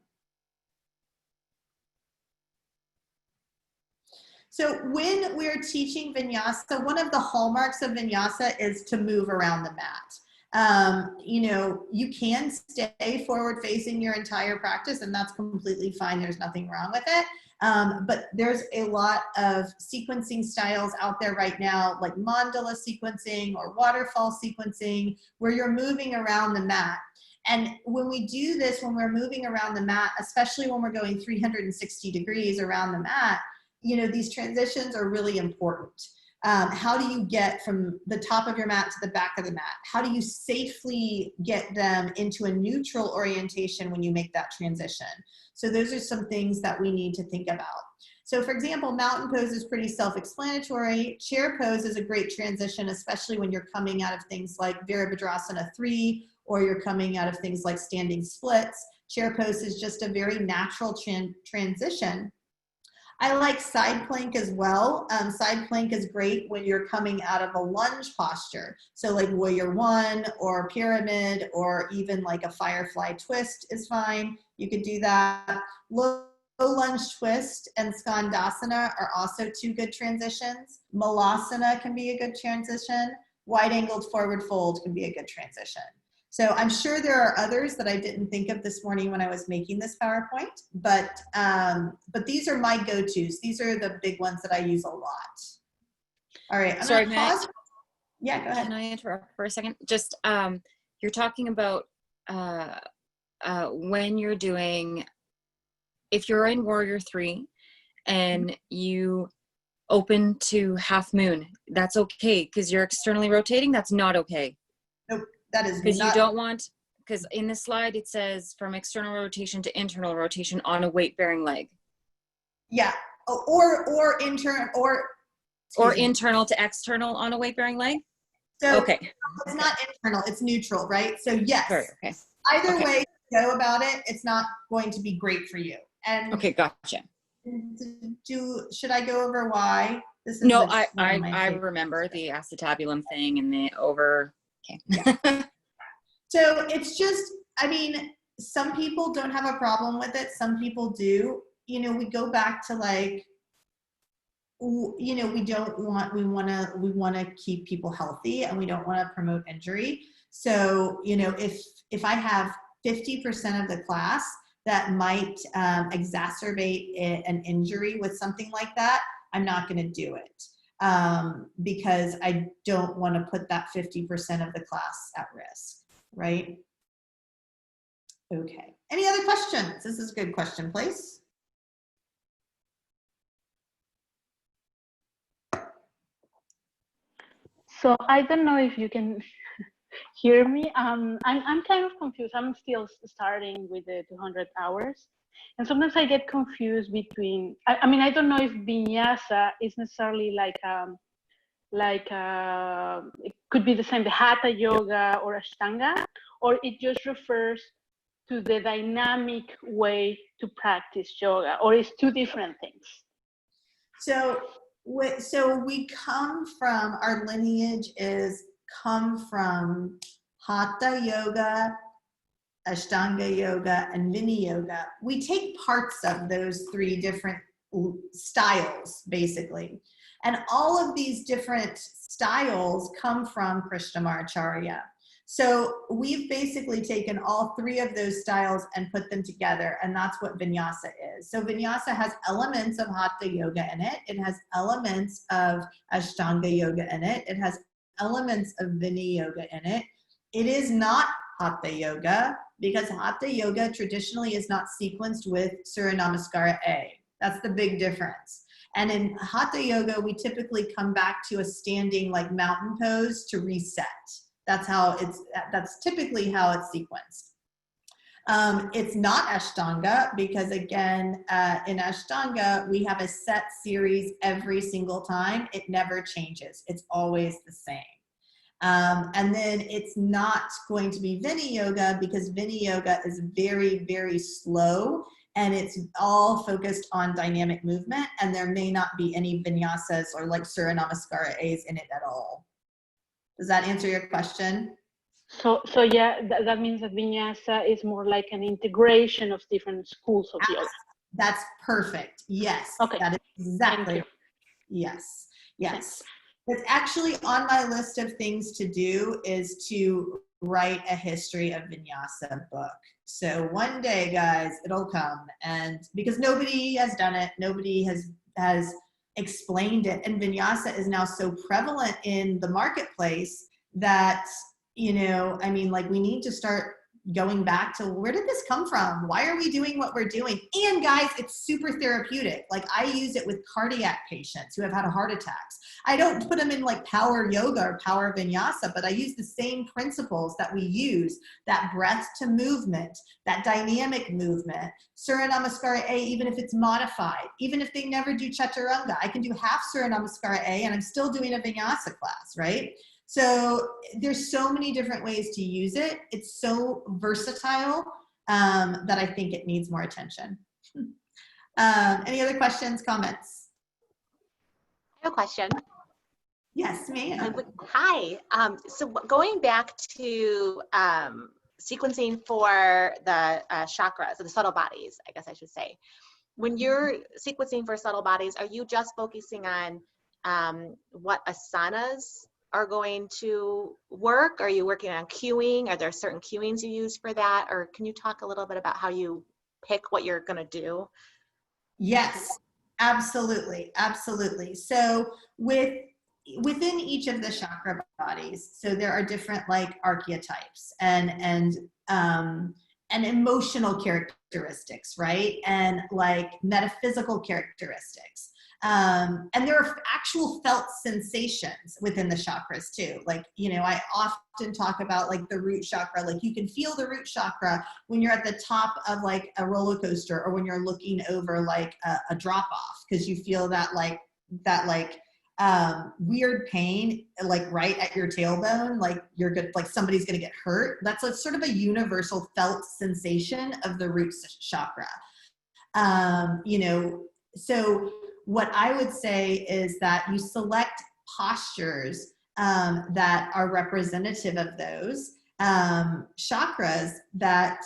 Speaker 1: So when we're teaching vinyasa, one of the hallmarks of vinyasa is to move around the mat. You know, you can stay forward facing your entire practice, and that's completely fine. There's nothing wrong with it. But there's a lot of sequencing styles out there right now, like mandala sequencing or waterfall sequencing, where you're moving around the mat. And when we do this, when we're moving around the mat, especially when we're going 360 degrees around the mat, you know, these transitions are really important. How do you get from the top of your mat to the back of the mat? How do you safely get them into a neutral orientation when you make that transition? So those are some things that we need to think about. So for example, mountain pose is pretty self-explanatory. Chair pose is a great transition, especially when you're coming out of things like Virabhadrasana 3, or you're coming out of things like standing splits. Chair pose is just a very natural transition. I like side plank as well. Side plank is great when you're coming out of a lunge posture. So like warrior 1 or pyramid, or even like a firefly twist is fine. You could do that. Low lunge twist and skandasana are also 2 good transitions. Malasana can be a good transition. Wide angled forward fold can be a good transition. So I'm sure there are others that I didn't think of this morning when I was making this PowerPoint, but these are my go-tos. These are the big ones that I use a lot. All right, I'm
Speaker 7: Sorry,
Speaker 1: gonna pause. Yeah, go ahead.
Speaker 7: Can I interrupt for a second? Just, you're talking about when you're doing, if you're in Warrior 3 and you open to half moon, that's okay, because you're externally rotating. That's not okay.
Speaker 1: Nope. That is
Speaker 7: because
Speaker 1: not,
Speaker 7: you don't want, because in the slide it says from external rotation to internal rotation on a weight bearing leg.
Speaker 1: Yeah, or
Speaker 7: internal to external on a weight bearing leg.
Speaker 1: So
Speaker 7: okay,
Speaker 1: it's not internal, it's neutral, right? So yes,
Speaker 7: sorry, okay.
Speaker 1: Either way you go about it, it's not going to be great for you. And
Speaker 7: okay, gotcha.
Speaker 1: Should I go over why? This is
Speaker 7: no, I remember the acetabulum thing and the over. Okay.
Speaker 1: Yeah. So it's just, I mean, some people don't have a problem with it. Some people do. You know, we go back to like, you know, we want to keep people healthy, and we don't want to promote injury. So, you know, if I have 50% of the class that might exacerbate an injury with something like that, I'm not going to do it. Because I don't want to put that 50% of the class at risk, right? Okay, any other questions? This is a good question, please.
Speaker 8: So I don't know if you can hear me. I'm kind of confused. I'm still starting with the 200 hours. And sometimes I get confused between, I mean, I don't know if vinyasa is necessarily like it could be the same, the hatha yoga or ashtanga, or it just refers to the dynamic way to practice yoga, or it's 2 different things.
Speaker 1: So we come from, our lineage is come from hatha yoga Ashtanga yoga, and Vini yoga, we take parts of those 3 different styles, basically. And all of these different styles come from Krishnamacharya. So we've basically taken all 3 of those styles and put them together, and that's what vinyasa is. So vinyasa has elements of hatha yoga in it. It has elements of Ashtanga yoga in it. It has elements of Vini yoga in it. It is not hatha yoga, because hatha yoga traditionally is not sequenced with Surya Namaskara A. That's the big difference. And in hatha yoga, we typically come back to a standing like mountain pose to reset. That's typically how it's sequenced. It's not Ashtanga because, again, in Ashtanga, we have a set series every single time. It never changes. It's always the same. And then it's not going to be Vini yoga because Vini yoga is very, very slow, and it's all focused on dynamic movement, and there may not be any vinyasas or like Surya Namaskara A's in it at all. Does that answer your question?
Speaker 8: So yeah, that means that vinyasa is more like an integration of different schools of yoga.
Speaker 1: That's perfect. Yes.
Speaker 8: Okay.
Speaker 1: That is exactly. Yes. Yes. It's actually on my list of things to do is to write a history of vinyasa book. So one day, guys, it'll come, and because nobody has done it, nobody has explained it, and vinyasa is now so prevalent in the marketplace that, you know, I mean, like, we need to start going back to where did this come from? Why are we doing what we're doing? And guys, it's super therapeutic. Like, I use it with cardiac patients who have had heart attacks. I don't put them in like power yoga or power vinyasa, but I use the same principles that we use, that breath to movement, that dynamic movement, Surya Namaskara A, even if it's modified, even if they never do Chaturanga, I can do half Surya Namaskara A and I'm still doing a vinyasa class, right? So there's so many different ways to use it. It's so versatile that I think it needs more attention. Any other questions, comments?
Speaker 9: I have a question.
Speaker 1: Yes, ma'am.
Speaker 9: Hi. So going back to sequencing for the chakras, or the subtle bodies, I guess I should say. When you're sequencing for subtle bodies, are you just focusing on what asanas are going to work? Are you working on cueing? Are there certain cueings you use for that? Or can you talk a little bit about how you pick what you're going to do?
Speaker 1: Yes, absolutely. Absolutely. So within each of the chakra bodies, so there are different like archetypes and emotional characteristics, right? And like metaphysical characteristics. And there are actual felt sensations within the chakras too. Like, you know, I often talk about like the root chakra, like you can feel the root chakra when you're at the top of like a roller coaster or when you're looking over like a drop off, because you feel that weird pain, like right at your tailbone, like you're good, like somebody's going to get hurt. That's a sort of a universal felt sensation of the root chakra. You know, so what I would say is that you select postures that are representative of those chakras that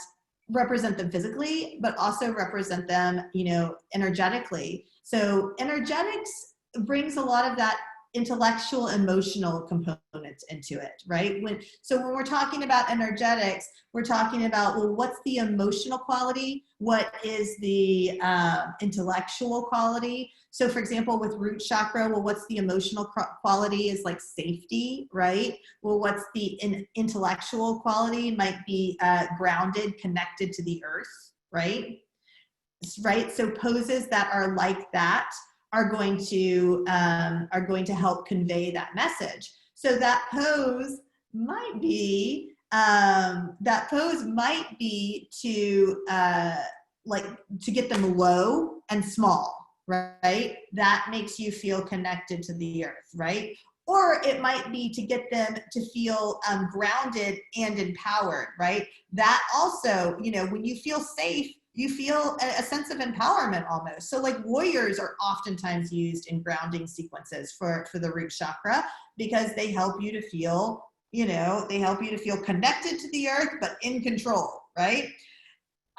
Speaker 1: represent them physically, but also represent them, you know, energetically. So energetics brings a lot of that intellectual, emotional components into it, right? So when we're talking about energetics, we're talking about, well, what's the emotional quality? What is the intellectual quality? So for example, with root chakra, well, what's the emotional quality is like safety, right? Well, what's the intellectual quality might be grounded, connected to the earth, right? Right, so poses that are like that are going to help convey that message. So that pose might be to get them low and small, right? That makes you feel connected to the earth, right? Or it might be to get them to feel grounded and empowered, right? That also, you know, when you feel safe, you feel a sense of empowerment almost. So like warriors are oftentimes used in grounding sequences for the root chakra because they help you to feel, you know, they help you to feel connected to the earth, but in control, right?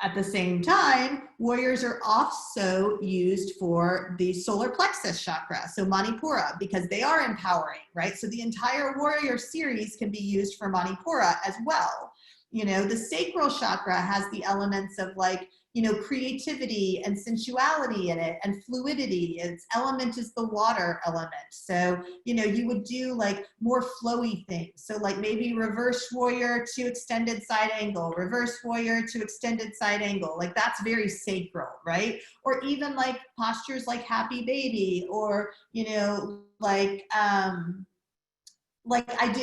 Speaker 1: At the same time, warriors are also used for the solar plexus chakra, so Manipura, because they are empowering, right? So the entire warrior series can be used for Manipura as well. You know, the sacral chakra has the elements of like, you know, creativity and sensuality in it and fluidity. Its element is the water element. So, you know, you would do like more flowy things. So like maybe reverse warrior to extended side angle, reverse warrior to extended side angle. Like that's very sacral, right? Or even like postures like happy baby, or, you know, like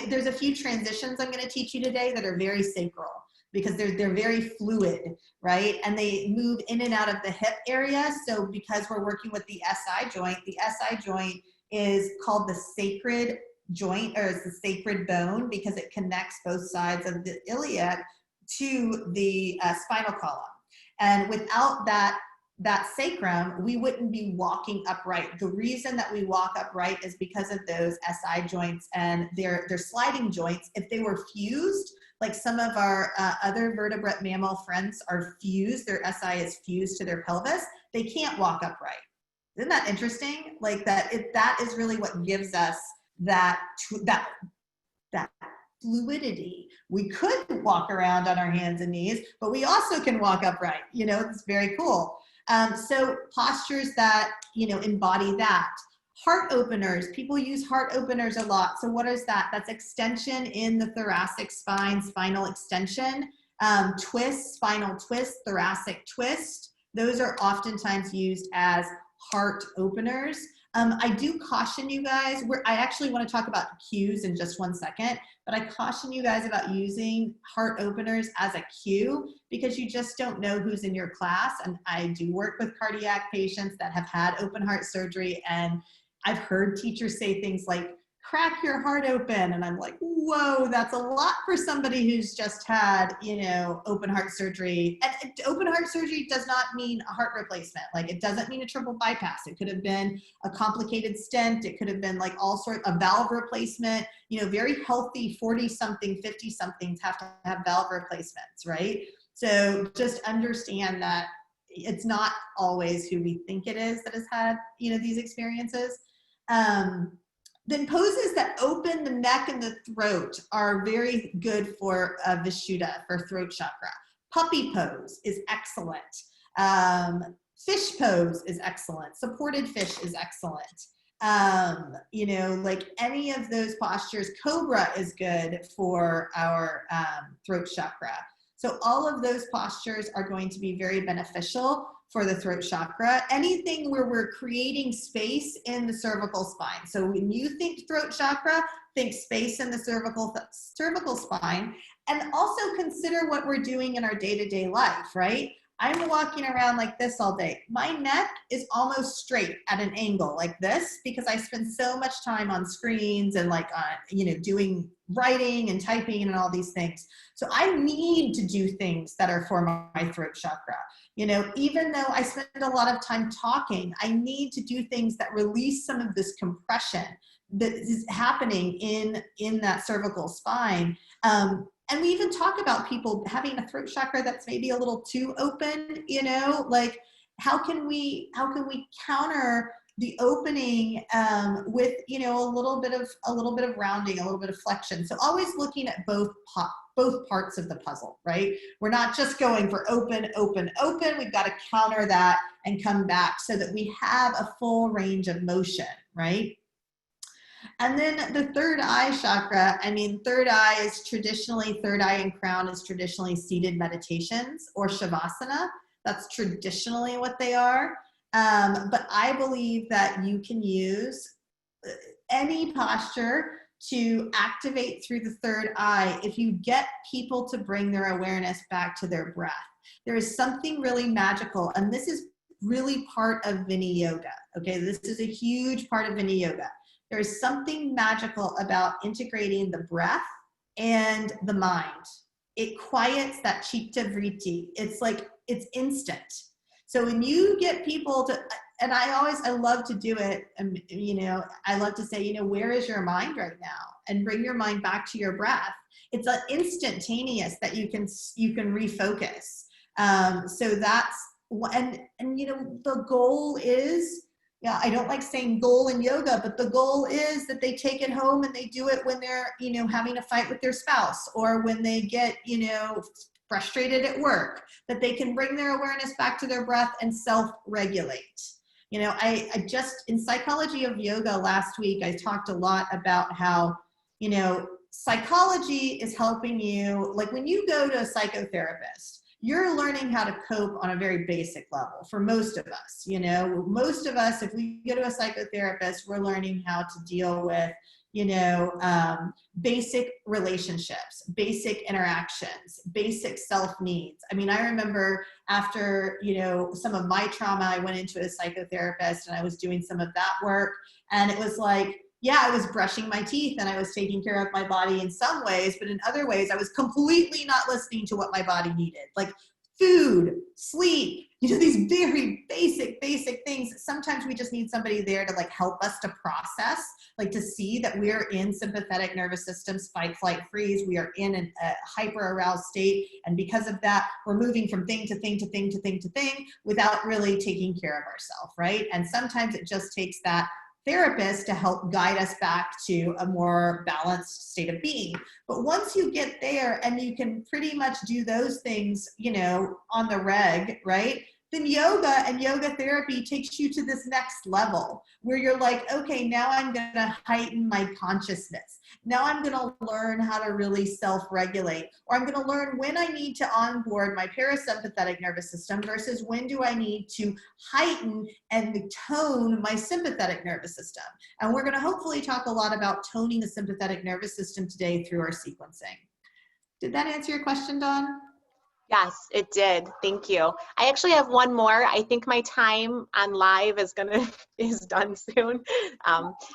Speaker 1: there's a few transitions I'm going to teach you today that are very sacral, because they're very fluid, right? And they move in and out of the hip area. So because we're working with the SI joint is called the sacred joint, or it's the sacred bone, because it connects both sides of the iliac to the spinal column. And without that sacrum, we wouldn't be walking upright. The reason that we walk upright is because of those SI joints and their sliding joints. If they were fused, like some of our other vertebrate mammal friends are fused, their SI is fused to their pelvis, they can't walk upright. Isn't that interesting? Like that is really what gives us that fluidity. We could walk around on our hands and knees, but we also can walk upright. You know, it's very cool. So postures that, you know, embody that. Heart openers, people use heart openers a lot. So what is that? That's extension in the thoracic spine, spinal extension. Twist, spinal twist, thoracic twist. Those are oftentimes used as heart openers. I do caution you guys, I actually want to talk about cues in just one second, but I caution you guys about using heart openers as a cue, because you just don't know who's in your class. And I do work with cardiac patients that have had open heart surgery, and I've heard teachers say things like, crack your heart open. And I'm like, whoa, that's a lot for somebody who's just had, you know, open heart surgery. And open heart surgery does not mean a heart replacement. Like it doesn't mean a triple bypass. It could have been a complicated stent. It could have been like all sorts of valve replacement. You know, very healthy 40-something, 50-somethings have to have valve replacements, right? So just understand that it's not always who we think it is that has had, you know, these experiences. Then poses that open the neck and the throat are very good for Vishuddha, for throat chakra. Puppy pose is excellent. Fish pose is excellent. Supported fish is excellent. You know, like any of those postures. Cobra is good for our throat chakra. So all of those postures are going to be very beneficial for the throat chakra. Anything where we're creating space in the cervical spine. So when you think throat chakra, think space in the cervical spine, and also consider what we're doing in our day-to-day life, right? I'm walking around like this all day. My neck is almost straight at an angle like this, because I spend so much time on screens and like, you know, doing writing and typing and all these things. So I need to do things that are for my throat chakra. You know, even though I spend a lot of time talking, I need to do things that release some of this compression that is happening in that cervical spine. And we even talk about people having a throat chakra that's maybe a little too open, you know, like how can we counter the opening with, you know, a little bit of rounding, a little bit of flexion. So always looking at both parts of the puzzle, right? We're not just going for open, open, open. We've got to counter that and come back so that we have a full range of motion, right? And then the third eye chakra, I mean, third eye and crown is traditionally seated meditations or shavasana. That's traditionally what they are. But I believe that you can use any posture to activate through the third eye if you get people to bring their awareness back to their breath. There is something really magical, and this is really part of Vini Yoga, okay? This is a huge part of Vini Yoga. There is something magical about integrating the breath and the mind. It quiets that chitta vritti. It's like, it's instant. So when you get people to, and I love to do it, and you know, I love to say, you know, where is your mind right now? And bring your mind back to your breath. it's an instantaneous that you can refocus. So that's, and you know, the goal is, yeah, I don't like saying goal in yoga, but the goal is that they take it home and they do it when they're, you know, having a fight with their spouse, or when they get, you know, frustrated at work, that they can bring their awareness back to their breath and self-regulate. You know, I just, in Psychology of Yoga last week, I talked a lot about how, you know, psychology is helping you, like when you go to a psychotherapist, you're learning how to cope on a very basic level for most of us. You know, most of us, if we go to a psychotherapist, we're learning how to deal with, you know, basic relationships, basic interactions, basic self needs. I mean, I remember after, you know, some of my trauma, I went into a psychotherapist and I was doing some of that work. And it was like, yeah, I was brushing my teeth and I was taking care of my body in some ways, but in other ways, I was completely not listening to what my body needed. Like food, sleep, you know, these very basic things. Sometimes we just need somebody there to like help us to process, like to see that we're in sympathetic nervous systems, fight, flight, freeze. We are in a hyper aroused state. And because of that, we're moving from thing to thing to thing to thing to thing without really taking care of ourselves, right? And sometimes it just takes that therapist to help guide us back to a more balanced state of being. But once you get there and you can pretty much do those things, you know, on the reg, right? Then yoga and yoga therapy takes you to this next level where you're like, okay, now I'm going to heighten my consciousness. Now I'm going to learn how to really self-regulate, or I'm going to learn when I need to onboard my parasympathetic nervous system versus when do I need to heighten and tone my sympathetic nervous system. And we're going to hopefully talk a lot about toning the sympathetic nervous system today through our sequencing. Did that answer your question, Dawn?
Speaker 9: Yes, it did. Thank you. I actually have one more. I think my time on live is done soon.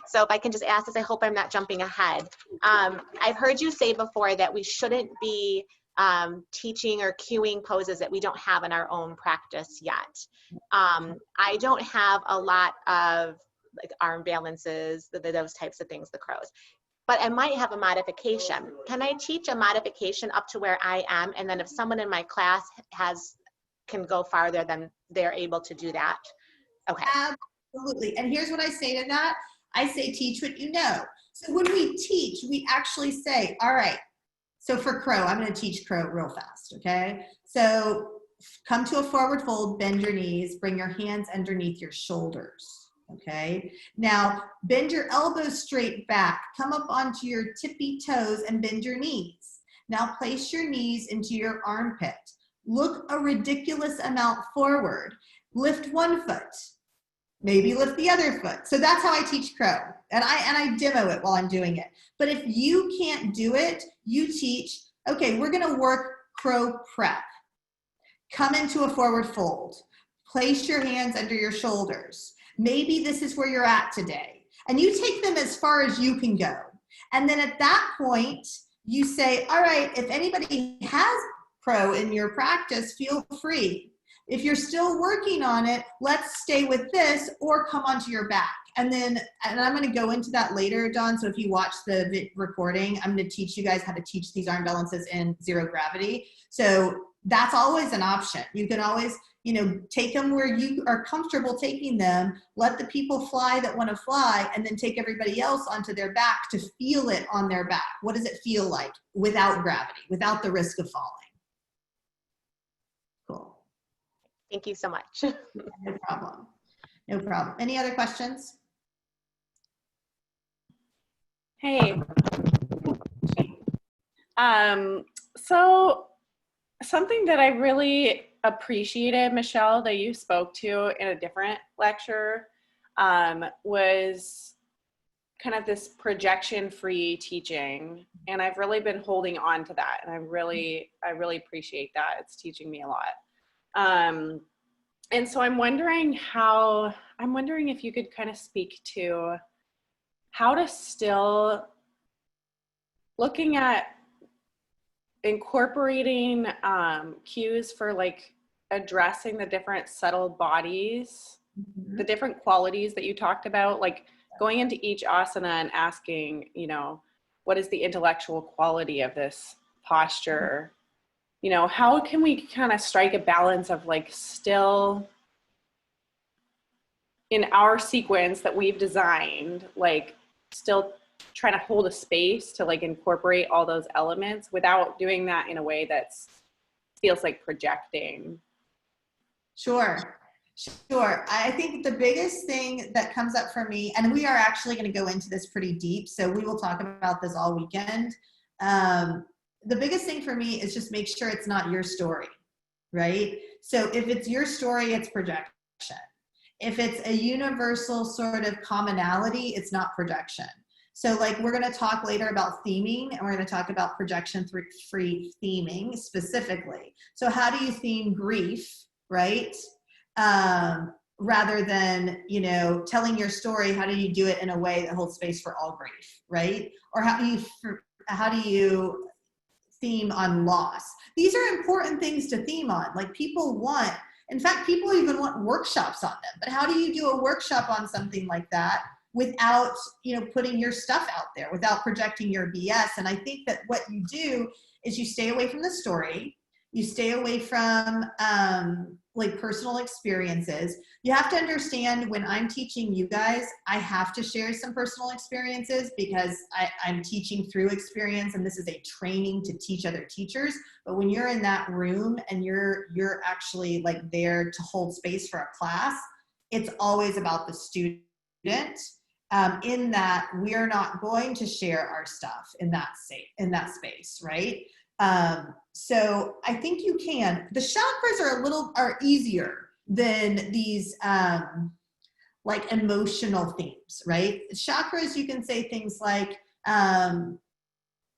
Speaker 9: So if I can just ask this, I hope I'm not jumping ahead. I've heard you say before that we shouldn't be teaching or cueing poses that we don't have in our own practice yet. I don't have a lot of like arm balances, those types of things, the crows. But I might have a modification. Can I teach a modification up to where I am? And then if someone in my class can go farther, then they're able to do that? Okay.
Speaker 1: Absolutely. And here's what I say to that. I say, teach what you know. So when we teach, we actually say, all right, so for crow, I'm going to teach crow real fast. Okay. So come to a forward fold, bend your knees, bring your hands underneath your shoulders. Okay, now bend your elbows straight back, come up onto your tippy toes and bend your knees. Now place your knees into your armpit. Look a ridiculous amount forward. Lift one foot, maybe lift the other foot. So that's how I teach crow. And I demo it while I'm doing it. But if you can't do it, you teach, okay, we're gonna work crow prep. Come into a forward fold. Place your hands under your shoulders. Maybe this is where you're at today. And you take them as far as you can go. And then at that point, you say, all right, if anybody has crow in your practice, feel free. If you're still working on it, let's stay with this or come onto your back. And I'm going to go into that later, Dawn. So if you watch the recording, I'm going to teach you guys how to teach these arm balances in zero gravity. So that's always an option. You can always, you know, take them where you are comfortable taking them, let the people fly that want to fly, and then take everybody else onto their back to feel it on their back. What does it feel like without gravity, without the risk of falling? Cool.
Speaker 9: Thank you so much.
Speaker 1: No problem. No problem. Any other questions?
Speaker 10: Hey. So something that I really appreciated, Michelle, that you spoke to in a different lecture was kind of this projection-free teaching. And I've really been holding on to that. And I really appreciate that. It's teaching me a lot. And so I'm wondering if you could kind of speak to how to still looking at incorporating cues for like addressing the different subtle bodies, the different qualities that you talked about, like going into each asana and asking, you know, what is the intellectual quality of this posture? You know, how can we kind of strike a balance of like still in our sequence that we've designed, like still trying to hold a space to like incorporate all those elements without doing that in a way that's feels like projecting?
Speaker 1: Sure. I think the biggest thing that comes up for me, and we are actually going to go into this pretty deep, so we will talk about this all weekend. The biggest thing for me is just make sure it's not your story, right? So if it's your story, it's projection. If it's a universal sort of commonality, it's not projection. So like we're going to talk later about theming, and we're going to talk about projection-free theming specifically. So how do you theme grief, right? Rather than, you know, telling your story, how do you do it in a way that holds space for all grief, right? Or how do you theme on loss? These are important things to theme on. Like people want, in fact, people even want workshops on them. But how do you do a workshop on something like that without, you know, putting your stuff out there, without projecting your BS? And I think that what you do is you stay away from the story. You stay away from like personal experiences. You have to understand when I'm teaching you guys, I have to share some personal experiences because I'm teaching through experience, and this is a training to teach other teachers. But when you're in that room and you're actually like there to hold space for a class, it's always about the student. In that we are not going to share our stuff in that space, right? So I think you can. The chakras are easier than these like emotional themes, right? Chakras, you can say things like,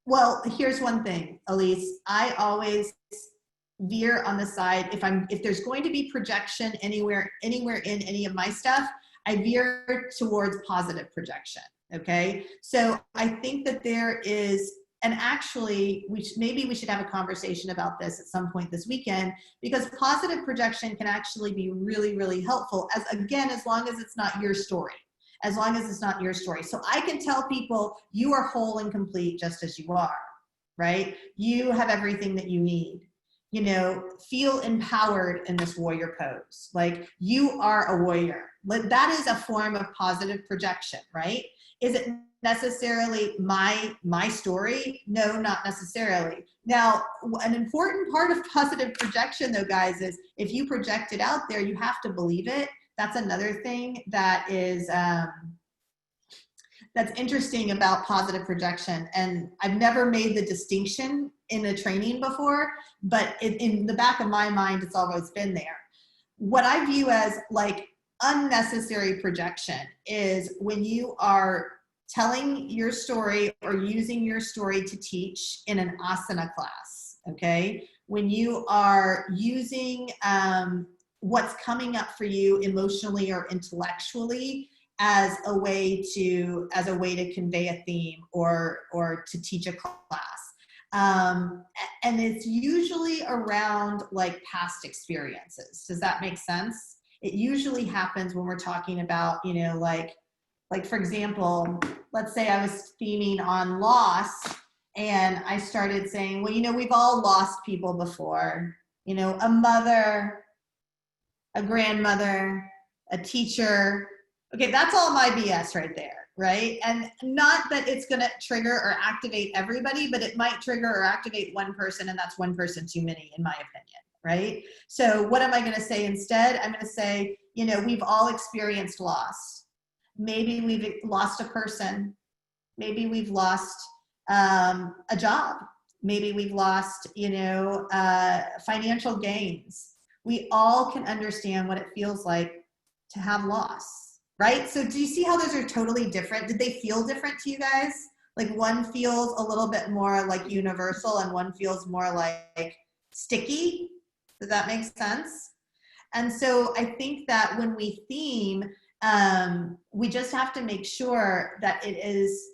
Speaker 1: well, here's one thing, Elise. I always veer on the side if there's going to be projection anywhere in any of my stuff, I veer towards positive projection. Okay, so I think that there is. And actually, maybe we should have a conversation about this at some point this weekend, because positive projection can actually be really, really helpful, as long as it's not your story. As long as it's not your story. So I can tell people you are whole and complete just as you are, right? You have everything that you need. You know, feel empowered in this warrior pose. Like you are a warrior. That is a form of positive projection, right? Is it necessarily my story? No, not necessarily. Now, an important part of positive projection though, guys, is if you project it out there, you have to believe it. That's another thing that is, that's interesting about positive projection. And I've never made the distinction in a training before, but in the back of my mind, it's always been there. What I view as like unnecessary projection is when you are telling your story or using your story to teach in an asana class, okay? When you are using what's coming up for you emotionally or intellectually as a way to convey a theme or to teach a class. And it's usually around like past experiences. Does that make sense? It usually happens when we're talking about, you know, like for example, let's say I was theming on loss and I started saying, well, you know, we've all lost people before, you know, a mother, a grandmother, a teacher. Okay, that's all my BS right there, right? And not that it's gonna trigger or activate everybody, but it might trigger or activate one person, and that's one person too many, in my opinion, right? So what am I gonna say instead? I'm gonna say, you know, we've all experienced loss. Maybe we've lost a person. Maybe we've lost a job. Maybe we've lost, you know, financial gains. We all can understand what it feels like to have loss, right? So do you see how those are totally different? Did they feel different to you guys? Like one feels a little bit more like universal and one feels more like sticky. Does that make sense? And so I think that when we theme, we just have to make sure that it is,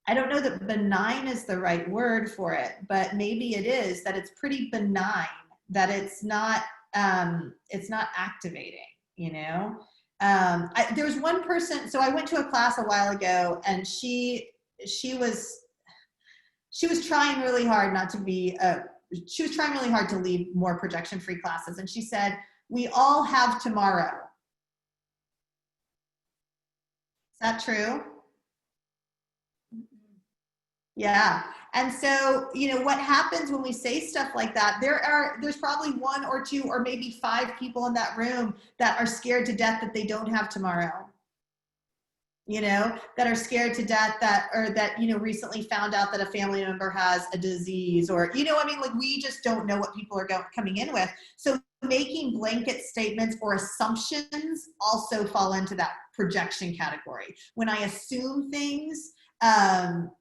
Speaker 1: I don't know that benign is the right word for it, but maybe it is, that it's pretty benign, that it's not activating, you know? There was one person, so I went to a class a while ago and she was, she was trying really hard not to be, she was trying really hard to lead more projection-free classes. And she said, we all have tomorrow. Is that true? Yeah. And so, you know, what happens when we say stuff like that, there's probably 1 or 2 or maybe 5 people in that room that are scared to death that they don't have tomorrow. You know, that are scared to death that, you know, recently found out that a family member has a disease, or, you know, I mean, like, we just don't know what people are coming in with. So making blanket statements or assumptions also fall into that projection category. When I assume things,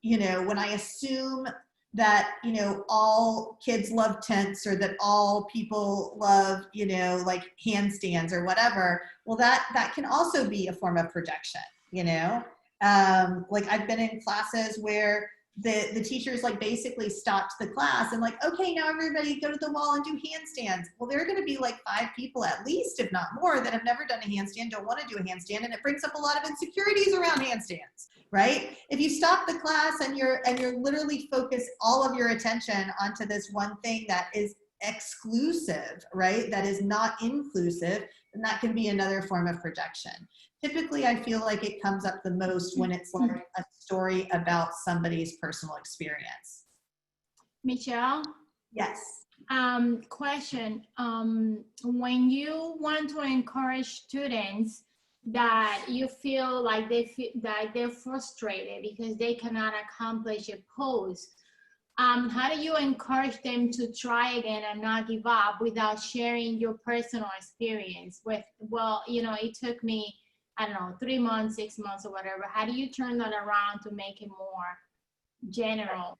Speaker 1: you know, when I assume that, you know, all kids love tents, or that all people love, you know, like handstands or whatever, well, that can also be a form of projection. You know, like I've been in classes where the teachers like basically stopped the class and like, okay, now everybody go to the wall and do handstands. Well, there are going to be like 5 people at least, if not more, that have never done a handstand, don't want to do a handstand, and it brings up a lot of insecurities around handstands, right? If you stop the class and you're literally focus all of your attention onto this one thing that is exclusive, right? That is not inclusive, and that can be another form of projection. Typically, I feel like it comes up the most when it's like a story about somebody's personal experience.
Speaker 11: Michelle?
Speaker 1: Yes.
Speaker 11: Question. When you want to encourage students that you feel like that they're frustrated because they cannot accomplish a pose, how do you encourage them to try again and not give up without sharing your personal experience with, well, you know, it took me, I don't know, 3 months, 6 months, or whatever. How do you turn that around to make it more general?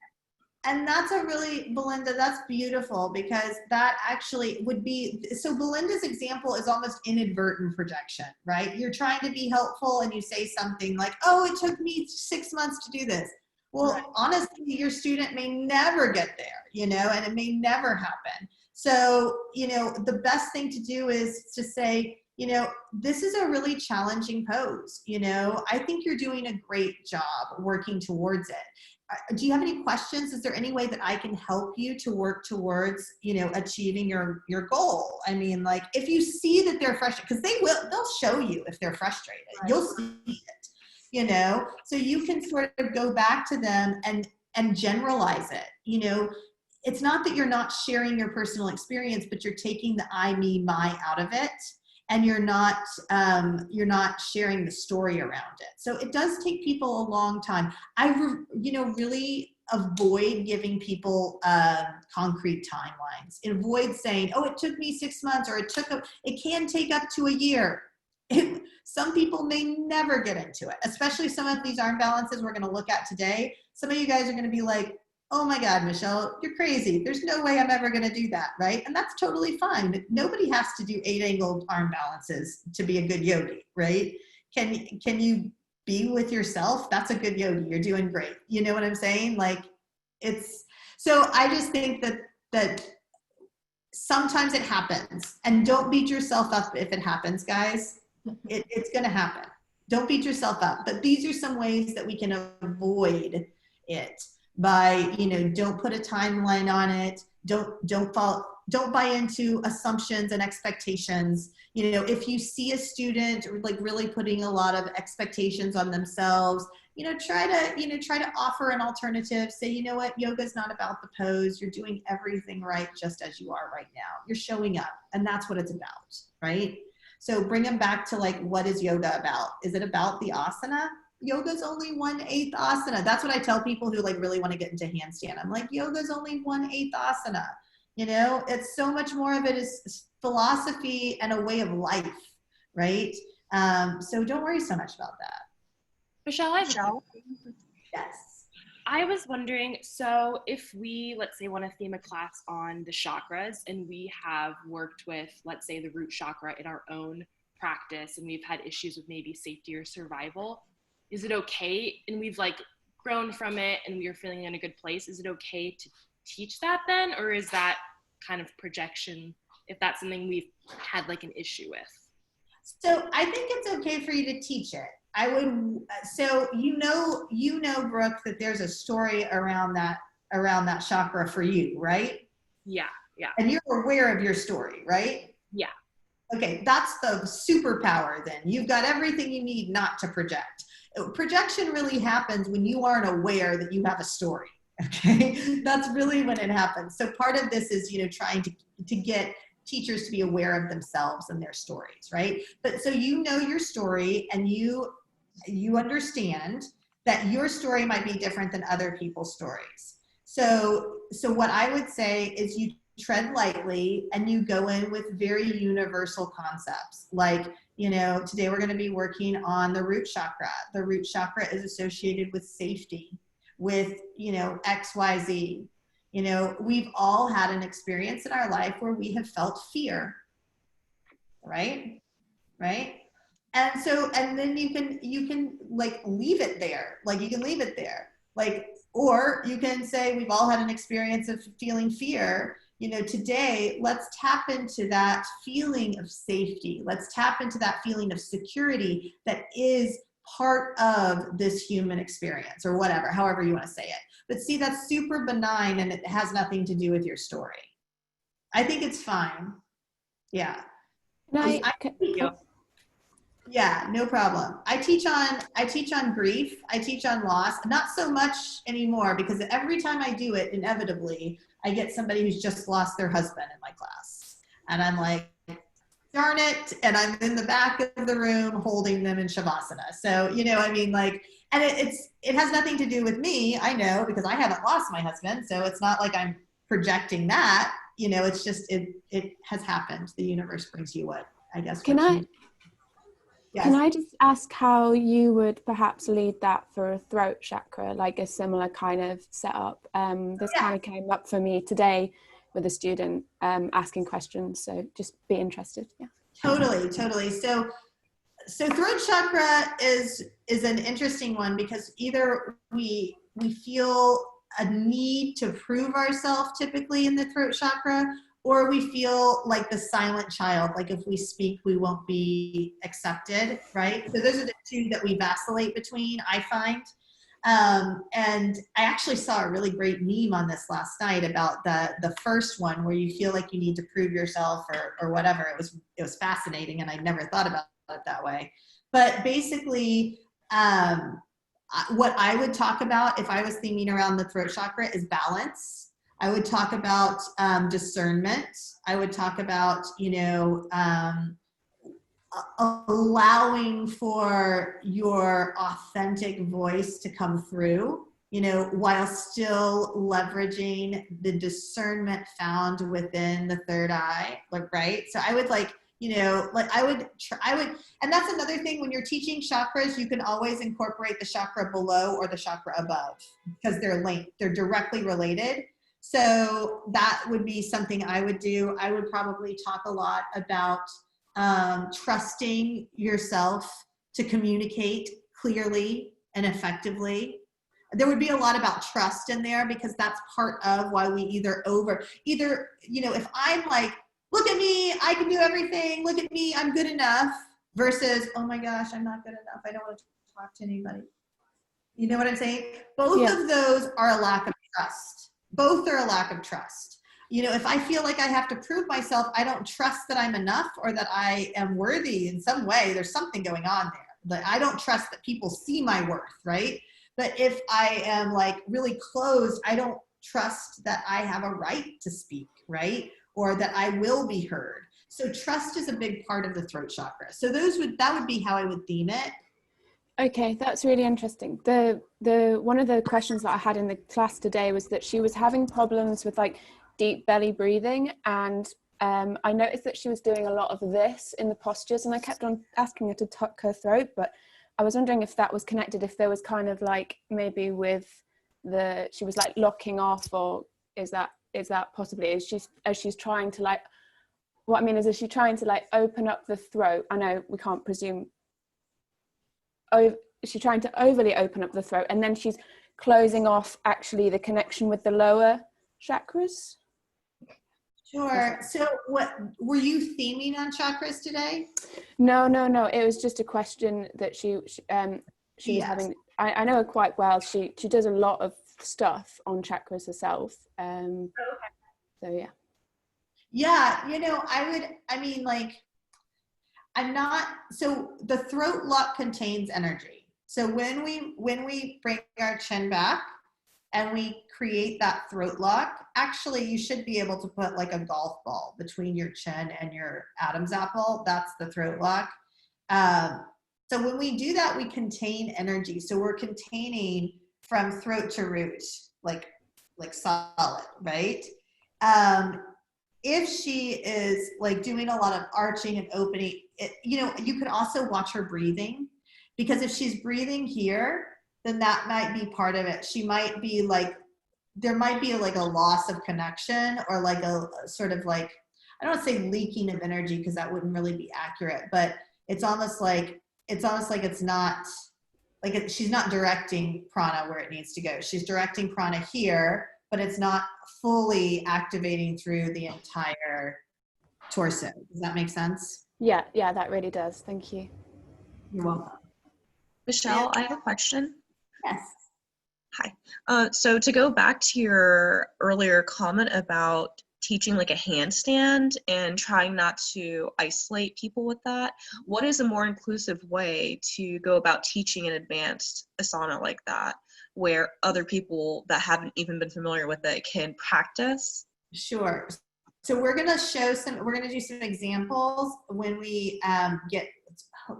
Speaker 1: And that's a really, Belinda, that's beautiful, because that actually would be, so Belinda's example is almost inadvertent projection, right? You're trying to be helpful and you say something like, oh, it took me 6 months to do this. Well, right. Honestly, your student may never get there, you know, and it may never happen. So, you know, the best thing to do is to say, you know, this is a really challenging pose. You know, I think you're doing a great job working towards it. Do you have any questions? Is there any way that I can help you to work towards, you know, achieving your goal? I mean, like, if you see that they're frustrated, because they'll show you if they're frustrated. Right. You'll see it, you know, so you can sort of go back to them and generalize it. You know, it's not that you're not sharing your personal experience, but you're taking the I, me, my out of it. And you're not sharing the story around it. So it does take people a long time. You know, really avoid giving people concrete timelines. Avoid saying, oh, it took me 6 months, or it can take up to a year. Some people may never get into it, especially some of these arm balances we're going to look at today. Some of you guys are going to be like, oh my God, Michelle, you're crazy. There's no way I'm ever going to do that, right? And that's totally fine. Nobody has to do 8-angled arm balances to be a good yogi, right? Can you be with yourself? That's a good yogi. You're doing great. You know what I'm saying? Like, so I just think that sometimes it happens, and don't beat yourself up if it happens, guys. It's going to happen. Don't beat yourself up. But these are some ways that we can avoid it. By, you know, don't put a timeline on it. Don't buy into assumptions and expectations. You know, if you see a student like really putting a lot of expectations on themselves, you know, try to offer an alternative. Say, you know what, yoga is not about the pose. You're doing everything right just as you are right now. You're showing up, and that's what it's about, right? So bring them back to like, what is yoga about? Is it about the asana? Yoga's only 1/8 asana. That's what I tell people who like really want to get into handstand. I'm like, yoga's only 1/8 asana. You know, it's so much more of it is philosophy and a way of life, right? So don't worry so much about that.
Speaker 6: Michelle,
Speaker 1: Yes.
Speaker 6: I was wondering, so if we, let's say, want to theme a class on the chakras, and we have worked with, let's say, the root chakra in our own practice, and we've had issues with maybe safety or survival, is it okay, and we've like grown from it and we're feeling in a good place, is it okay to teach that then? Or is that kind of projection if that's something we've had like an issue with?
Speaker 1: So I think it's okay for you to teach it. I would, so you know, Brooke, that there's a story around that around that chakra for you, right?
Speaker 6: Yeah.
Speaker 1: And you're aware of your story, right?
Speaker 6: Yeah.
Speaker 1: Okay, that's the superpower then. You've got everything you need not to project. Projection really happens when you aren't aware that you have a story, okay? That's really when it happens. So part of this is, trying to get teachers to be aware of themselves and their stories, right? But so you know your story, and you understand that your story might be different than other people's stories. So what I would say is you tread lightly and you go in with very universal concepts. Like, today we're going to be working on the root chakra. The root chakra is associated with safety, with, XYZ. We've all had an experience in our life where we have felt fear, right? Right? And then you can like leave it there. Like you can leave it there. Like, or you can say, we've all had an experience of feeling fear. Today, let's tap into that feeling of safety. Let's tap into that feeling of security that is part of this human experience, or whatever, however you want to say it. But see, that's super benign and it has nothing to do with your story. I think it's fine. Yeah. Yeah, no problem. I teach on grief. I teach on loss. Not so much anymore, because every time I do it, inevitably, I get somebody who's just lost their husband in my class. And I'm like, darn it. And I'm in the back of the room holding them in Shavasana. So, and it has nothing to do with me. I know, because I haven't lost my husband. So it's not like I'm projecting that, it's just, it has happened. The universe brings you what, I guess. Yes.
Speaker 12: Can I just ask how you would perhaps lead that for a throat chakra, like a similar kind of setup? This kind of came up for me today with a student asking questions, so just be interested. Yeah.
Speaker 1: Totally. So throat chakra is an interesting one, because either we feel a need to prove ourselves typically in the throat chakra, or we feel like the silent child, like if we speak, we won't be accepted, right? So those are the two that we vacillate between, I find. And I actually saw a really great meme on this last night about the first one, where you feel like you need to prove yourself or whatever. It was fascinating, and I'd never thought about it that way. But basically, what I would talk about if I was theming around the throat chakra is balance. I would talk about discernment. I would talk about, allowing for your authentic voice to come through, while still leveraging the discernment found within the third eye, right? So I would and that's another thing, when you're teaching chakras, you can always incorporate the chakra below or the chakra above, because they're linked, they're directly related. So that would be something I would do. I would probably talk a lot about trusting yourself to communicate clearly and effectively. There would be a lot about trust in there, because that's part of why we either, if I'm like, look at me, I can do everything, look at me, I'm good enough, versus, oh my gosh, I'm not good enough, I don't want to talk to anybody. You know what I'm saying? Both of those are a lack of trust. Both are a lack of trust. If I feel like I have to prove myself, I don't trust that I'm enough, or that I am worthy in some way. There's something going on there. But I don't trust that people see my worth, right? But if I am like really closed, I don't trust that I have a right to speak, right? Or that I will be heard. So trust is a big part of the throat chakra. So that would be how I would theme it.
Speaker 12: Okay, that's really interesting. The one of the questions that I had in the class today was that she was having problems with like deep belly breathing, and I noticed that she was doing a lot of this in the postures, and I kept on asking her to tuck her throat, but I was wondering if that was connected, if there was kind of like maybe with she was like locking off, or is that possibly as she's trying to like, what I mean is she trying to like open up the throat? I know we can't presume. She's trying to overly open up the throat, and then she's closing off actually the connection with the lower chakras.
Speaker 1: Sure. So what were you theming on chakras today?
Speaker 12: No. It was just a question that she was having. I know her quite well. She does a lot of stuff on chakras herself. So yeah.
Speaker 1: Yeah, you know, so the throat lock contains energy. So when we bring our chin back and we create that throat lock, actually you should be able to put like a golf ball between your chin and your Adam's apple. That's the throat lock. So when we do that, we contain energy. So we're containing from throat to root, like solid, right? If she is like doing a lot of arching and opening, you know, you could also watch her breathing, because if she's breathing here, then that might be part of it. She might be like, there might be like a loss of connection, or like a sort of like, I don't want to say leaking of energy, because that wouldn't really be accurate, but it's almost like it's not, like she's not directing prana where it needs to go. She's directing prana here, but it's not fully activating through the entire torso. Does that make sense?
Speaker 12: Yeah, that really does. Thank you.
Speaker 1: You're welcome.
Speaker 13: Michelle, I have a question.
Speaker 1: Yes.
Speaker 13: Hi. So to go back to your earlier comment about teaching like a handstand and trying not to isolate people with that, what is a more inclusive way to go about teaching an advanced asana like that, where other people that haven't even been familiar with it can practice?
Speaker 1: Sure. So we're going to do some examples when we get,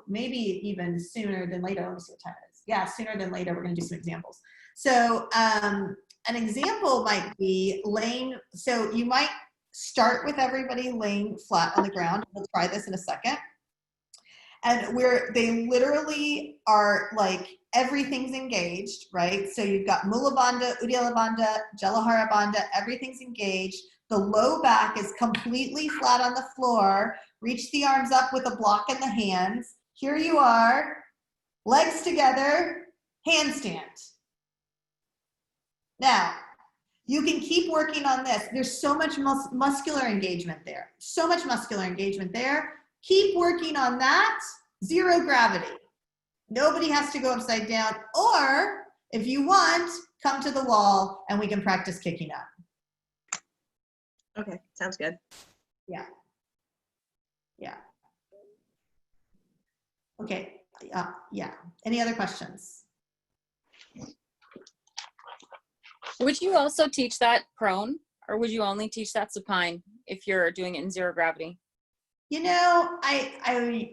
Speaker 1: maybe even sooner than later. Let me see what time it is. Yeah, sooner than later, we're going to do some examples. So an example might be laying, so you might start with everybody laying flat on the ground. We'll try this in a second. And they literally are like, everything's engaged, right? So you've got Mula Bandha, Uddiyana Bandha, Jalahara Bandha, everything's engaged. The low back is completely flat on the floor. Reach the arms up with a block in the hands. Here you are, legs together, handstand. Now, you can keep working on this. There's so much muscular engagement there. So much muscular engagement there. Keep working on that. Zero gravity. Nobody has to go upside down. Or if you want, come to the wall and we can practice kicking up.
Speaker 13: Okay, sounds good.
Speaker 1: Yeah. Yeah. Okay. Yeah. Any other questions?
Speaker 7: Would you also teach that prone, or would you only teach that supine if you're doing it in zero gravity?
Speaker 1: You know, I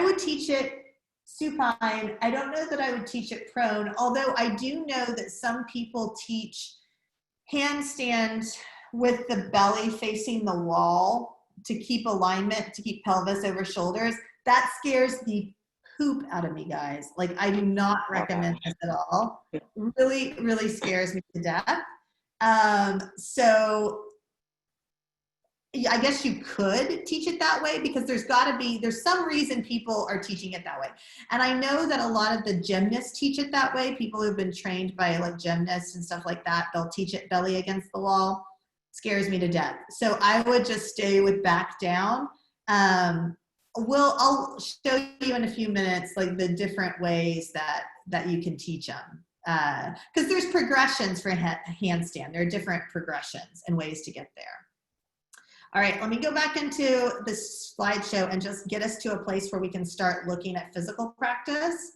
Speaker 1: would teach it supine. I don't know that I would teach it prone, although I do know that some people teach handstand with the belly facing the wall to keep alignment, to keep pelvis over shoulders. That scares the poop out of me, guys. Like, I do not recommend this at all. It really, really scares me to death. So I guess you could teach it that way, because there's some reason people are teaching it that way. And I know that a lot of the gymnasts teach it that way. People who've been trained by like gymnasts and stuff like that, they'll teach it belly against the wall. Scares me to death. So I would just stay with back down. I'll show you in a few minutes, like the different ways that you can teach them. Because there's progressions for handstand. There are different progressions and ways to get there. All right, let me go back into this slideshow and just get us to a place where we can start looking at physical practice.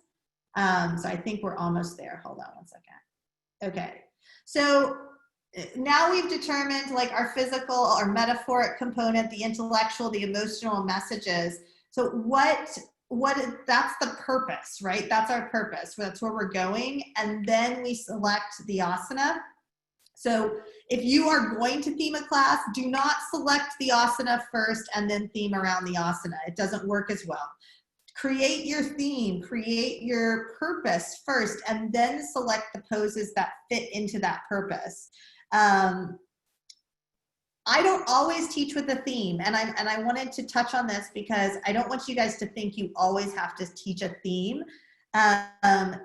Speaker 1: So I think we're almost there. Hold on one second. Okay, so now we've determined like our physical, our metaphoric component, the intellectual, the emotional messages. So that's the purpose, right? That's our purpose. That's where we're going. And then we select the asana. So if you are going to theme a class, do not select the asana first and then theme around the asana. It doesn't work as well. Create your theme, create your purpose first, and then select the poses that fit into that purpose. I don't always teach with a theme, and I wanted to touch on this because I don't want you guys to think you always have to teach a theme.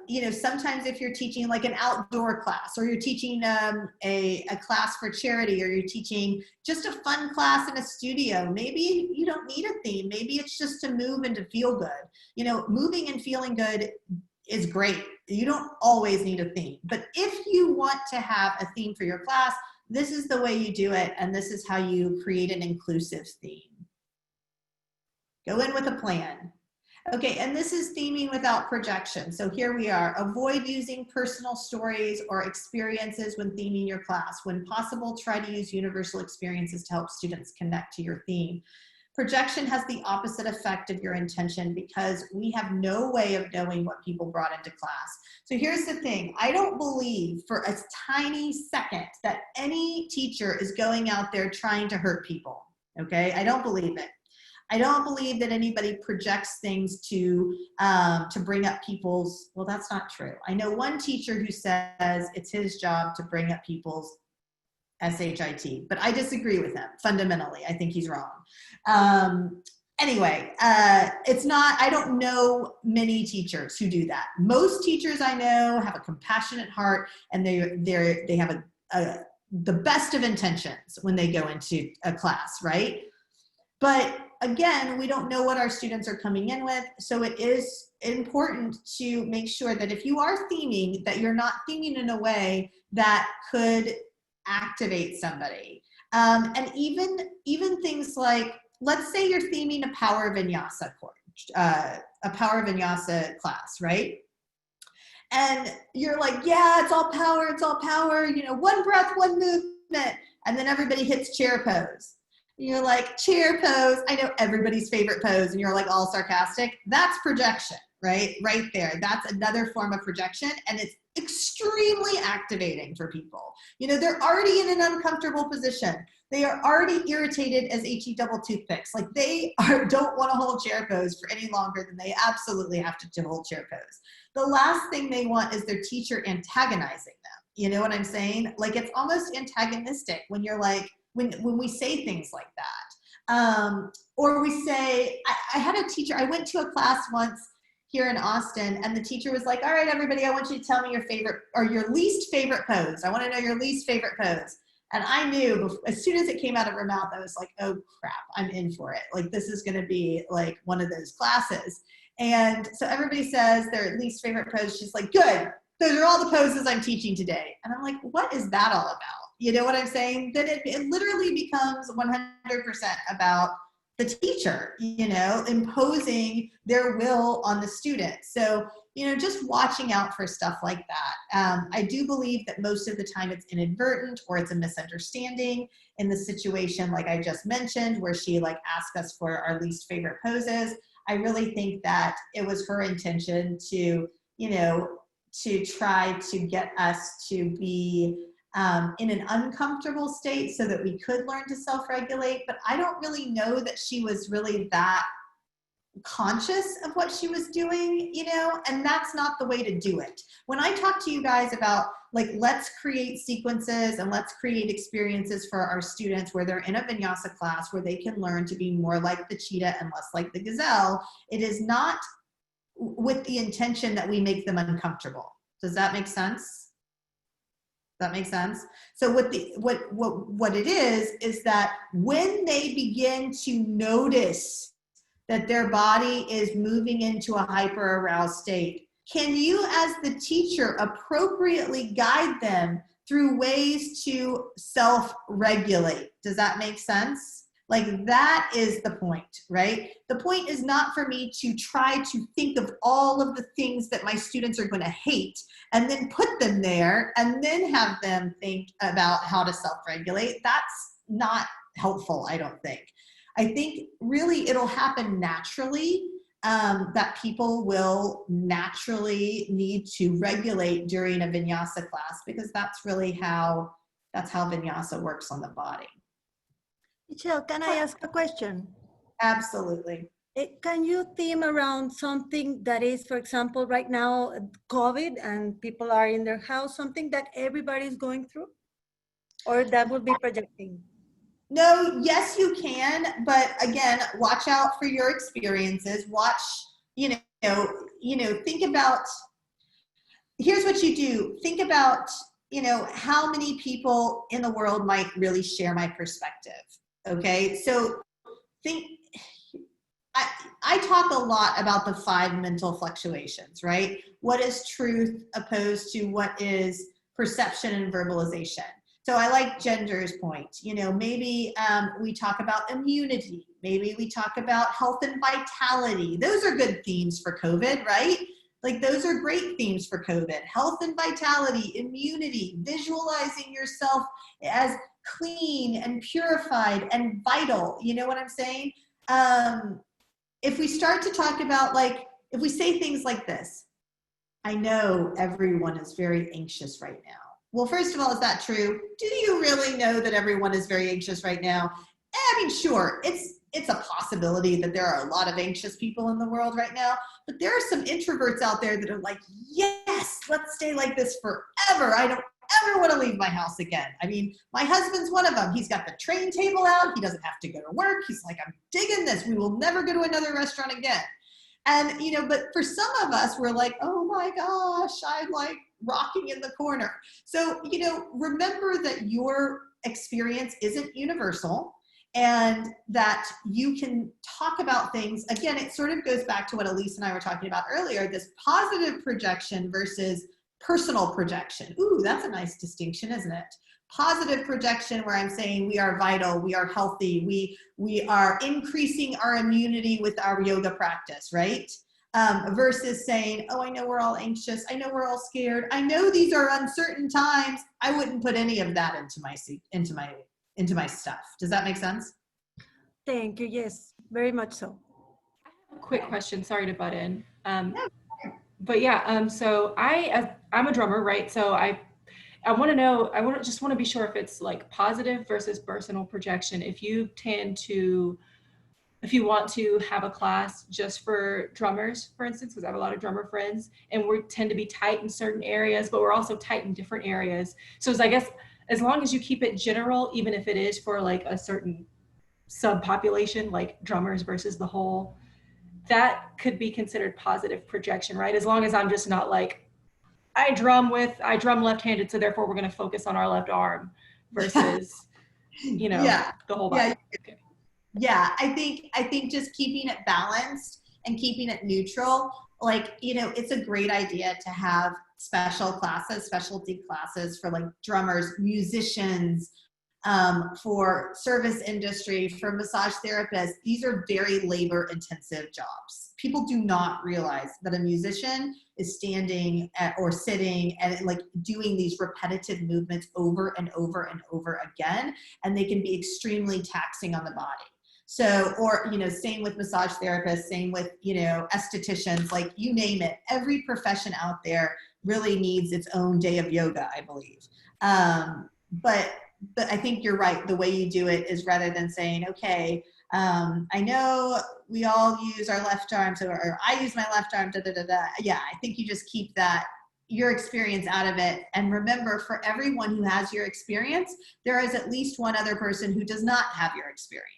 Speaker 1: You know, sometimes if you're teaching like an outdoor class, or you're teaching a class for charity, or you're teaching just a fun class in a studio, maybe you don't need a theme. Maybe it's just to move and to feel good. You know, moving and feeling good is great. You don't always need a theme, but if you want to have a theme for your class, this is the way you do it, and this is how you create an inclusive theme. Go in with a plan. Okay, and this is theming without projection. So here we are. Avoid using personal stories or experiences when theming your class. When possible, try to use universal experiences to help students connect to your theme. Projection has the opposite effect of your intention because we have no way of knowing what people brought into class. So here's the thing. I don't believe for a tiny second that any teacher is going out there trying to hurt people. Okay, I don't believe it. I don't believe that anybody projects things to bring up people's, well, that's not true. I know one teacher who says it's his job to bring up people's SHIT, but I disagree with him fundamentally. I think he's wrong. Anyway, it's not, I don't know many teachers who do that. Most teachers I know have a compassionate heart, and they have the best of intentions when they go into a class, right? But again, we don't know what our students are coming in with, so it is important to make sure that if you are theming, that you're not theming in a way that could activate somebody. And even things like, let's say you're theming a Power Vinyasa course, a Power Vinyasa class, right? And you're like, yeah, it's all power, you know, one breath, one movement, and then everybody hits chair pose. You're like, chair pose, I know everybody's favorite pose, and you're like all sarcastic. That's projection, right? Right there. That's another form of projection, and it's extremely activating for people. You know, they're already in an uncomfortable position. They are already irritated as HE double toothpicks. Like they don't want to hold chair pose for any longer than they absolutely have to hold chair pose. The last thing they want is their teacher antagonizing them. You know what I'm saying? Like it's almost antagonistic when you're like, when we say things like that. Or we say, I had a teacher, I went to a class once here in Austin, and the teacher was like, all right, everybody, I want you to tell me your favorite or your least favorite pose. I want to know your least favorite pose. And I knew as soon as it came out of her mouth, I was like, oh crap, I'm in for it. Like this is going to be like one of those classes. And so everybody says their least favorite pose. She's like, good, those are all the poses I'm teaching today. And I'm like, what is that all about? You know what I'm saying? That it literally becomes 100% about the teacher, you know, imposing their will on the student. So, you know, just watching out for stuff like that. I do believe that most of the time it's inadvertent or it's a misunderstanding in the situation like I just mentioned, where she like asked us for our least favorite poses. I really think that it was her intention to, you know, to try to get us to be in an uncomfortable state so that we could learn to self-regulate. But I don't really know that she was really that conscious of what she was doing, you know, and that's not the way to do it. When I talk to you guys about like, let's create sequences and let's create experiences for our students where they're in a vinyasa class where they can learn to be more like the cheetah and less like the gazelle, it is not with the intention that we make them uncomfortable. Does that make sense? That makes sense? So what it is that when they begin to notice that their body is moving into a hyper-aroused state, can you as the teacher appropriately guide them through ways to self-regulate? Does that make sense? Like that is the point, right? The point is not for me to try to think of all of the things that my students are going to hate and then put them there and then have them think about how to self-regulate. That's not helpful, I don't think. I think really it'll happen naturally, that people will naturally need to regulate during a vinyasa class because that's really how vinyasa works on the body.
Speaker 14: Michelle, can I ask a question?
Speaker 1: Absolutely.
Speaker 14: Can you theme around something that is, for example, right now, COVID and people are in their house, something that everybody is going through? Or that would be projecting?
Speaker 1: No, yes, you can. But again, watch out for your experiences. Watch, you know, think about, here's what you do. Think about, you know, how many people in the world might really share my perspective. Okay, so think, I talk a lot about the 5 mental fluctuations, right? What is truth opposed to what is perception and verbalization? So I like Ginger's point. You know, maybe we talk about immunity. Maybe we talk about health and vitality. Those are good themes for COVID, right? Like those are great themes for COVID. Health and vitality, immunity, visualizing yourself as clean and purified and vital. You know what I'm saying? If we start to talk about, like, if we say things like this, I know everyone is very anxious right now. Well, first of all, is that true? Do you really know that everyone is very anxious right now? I mean, sure, it's a possibility that there are a lot of anxious people in the world right now, but there are some introverts out there that are like, yes, let's stay like this forever. I don't ever want to leave my house again. I mean, my husband's one of them. He's got the train table out. He doesn't have to go to work. He's like, I'm digging this. We will never go to another restaurant again. And, you know, but for some of us, we're like, oh my gosh, I'm like rocking in the corner. So, you know, remember that your experience isn't universal and that you can talk about things. Again, it sort of goes back to what Elise and I were talking about earlier, this positive projection versus personal projection. Ooh, that's a nice distinction, isn't it? Positive projection where I'm saying we are vital, we are healthy, we are increasing our immunity with our yoga practice, right? Versus saying, oh, I know we're all anxious, I know we're all scared, I know these are uncertain times. I wouldn't put any of that into my stuff. Does that make sense?
Speaker 14: Thank you. Yes, very much so.
Speaker 4: Quick question, sorry to butt in. But yeah, so I'm a drummer, right? So I want to know, just want to be sure if it's like positive versus personal projection. If you want to have a class just for drummers, for instance, because I have a lot of drummer friends and we tend to be tight in certain areas, but we're also tight in different areas. So I guess as long as you keep it general, even if it is for like a certain subpopulation, like drummers versus the whole, that could be considered positive projection, right? As long as I'm just not like, I drum left-handed, so therefore we're going to focus on our left arm versus, you know, the whole body.
Speaker 1: Yeah. Yeah, I think just keeping it balanced and keeping it neutral, like, you know, it's a great idea to have special classes, specialty classes for like drummers, musicians, for service industry, for massage therapists. These are very labor intensive jobs. People do not realize that a musician is standing or sitting and like doing these repetitive movements over and over and over again, and they can be extremely taxing on the body. So, or, you know, same with massage therapists, same with, you know, estheticians, like you name it, every profession out there really needs its own day of yoga, I believe. But I think you're right. The way you do it is rather than saying, okay, I know we all use our left arm, or I use my left arm, da, da, da, da. Yeah, I think you just keep your experience out of it. And remember, for everyone who has your experience, there is at least one other person who does not have your experience.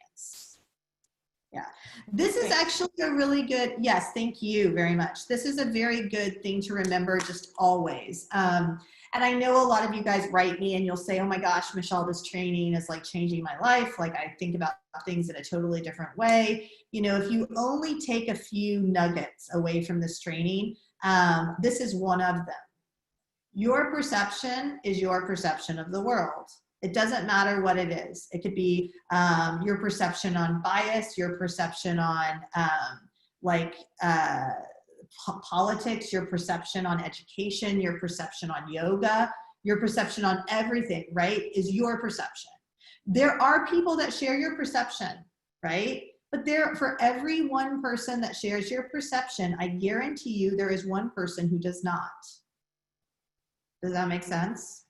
Speaker 1: Yeah, this is actually a really good, yes, thank you very much. This is a very good thing to remember just always. And I know a lot of you guys write me and you'll say, oh my gosh, Michelle, this training is like changing my life. Like I think about things in a totally different way. You know, if you only take a few nuggets away from this training, this is one of them. Your perception is your perception of the world. It doesn't matter what it is. It could be your perception on bias, your perception on politics, your perception on education, your perception on yoga, your perception on everything, right, is your perception. There are people that share your perception, right? But for every one person that shares your perception, I guarantee you there is one person who does not. Does that make sense?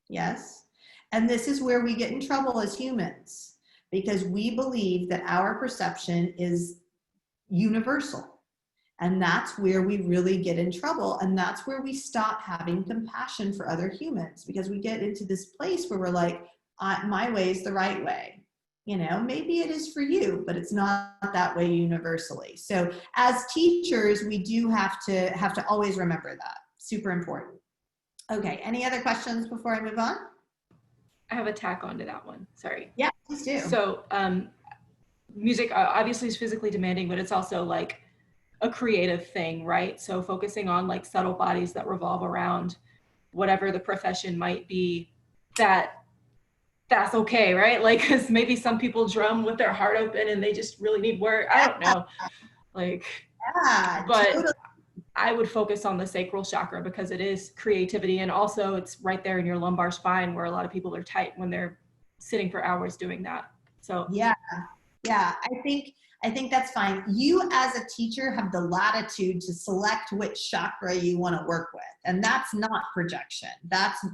Speaker 1: Yes. And this is where we get in trouble as humans, because we believe that our perception is universal. And that's where we really get in trouble. And that's where we stop having compassion for other humans, because we get into this place where we're like, my way is the right way. You know, maybe it is for you, but it's not that way universally. So as teachers, we do have to always remember that. Super important. Okay, any other questions before I move on?
Speaker 4: I have a tack onto that one, sorry.
Speaker 1: Yeah, please do.
Speaker 4: So music obviously is physically demanding, but it's also like a creative thing, right? So focusing on like subtle bodies that revolve around whatever the profession might be, that's okay, right? Like, because maybe some people drum with their heart open and they just really need work. I don't know. Like,
Speaker 1: Yeah,
Speaker 4: but
Speaker 1: totally.
Speaker 4: I would focus on the sacral chakra because it is creativity, and also it's right there in your lumbar spine where a lot of people are tight when they're sitting for hours doing that. So
Speaker 1: Yeah, I think that's fine. You as a teacher have the latitude to select which chakra you want to work with, and that's not projection. That's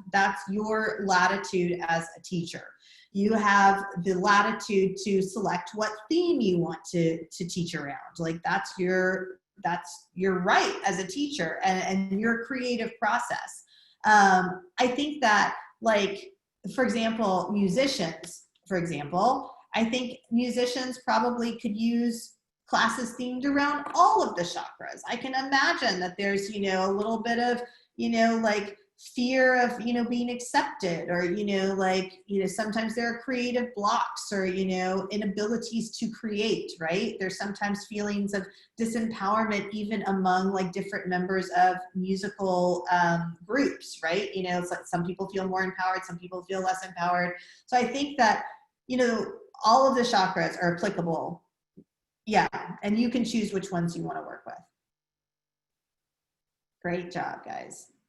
Speaker 1: your latitude as a teacher. You have the latitude to select what theme you want to teach around. Like that's your right as a teacher and your creative process. I think that, like, for example, musicians, for example, I think musicians probably could use classes themed around all of the chakras. I can imagine that there's, a little bit of, like fear of, being accepted, or, sometimes there are creative blocks or, inabilities to create, right? There's sometimes feelings of disempowerment even among like different members of musical groups, right? It's like some people feel more empowered, some people feel less empowered. So I think that, all of the chakras are applicable. Yeah, and you can choose which ones you want to work with. Great job, guys.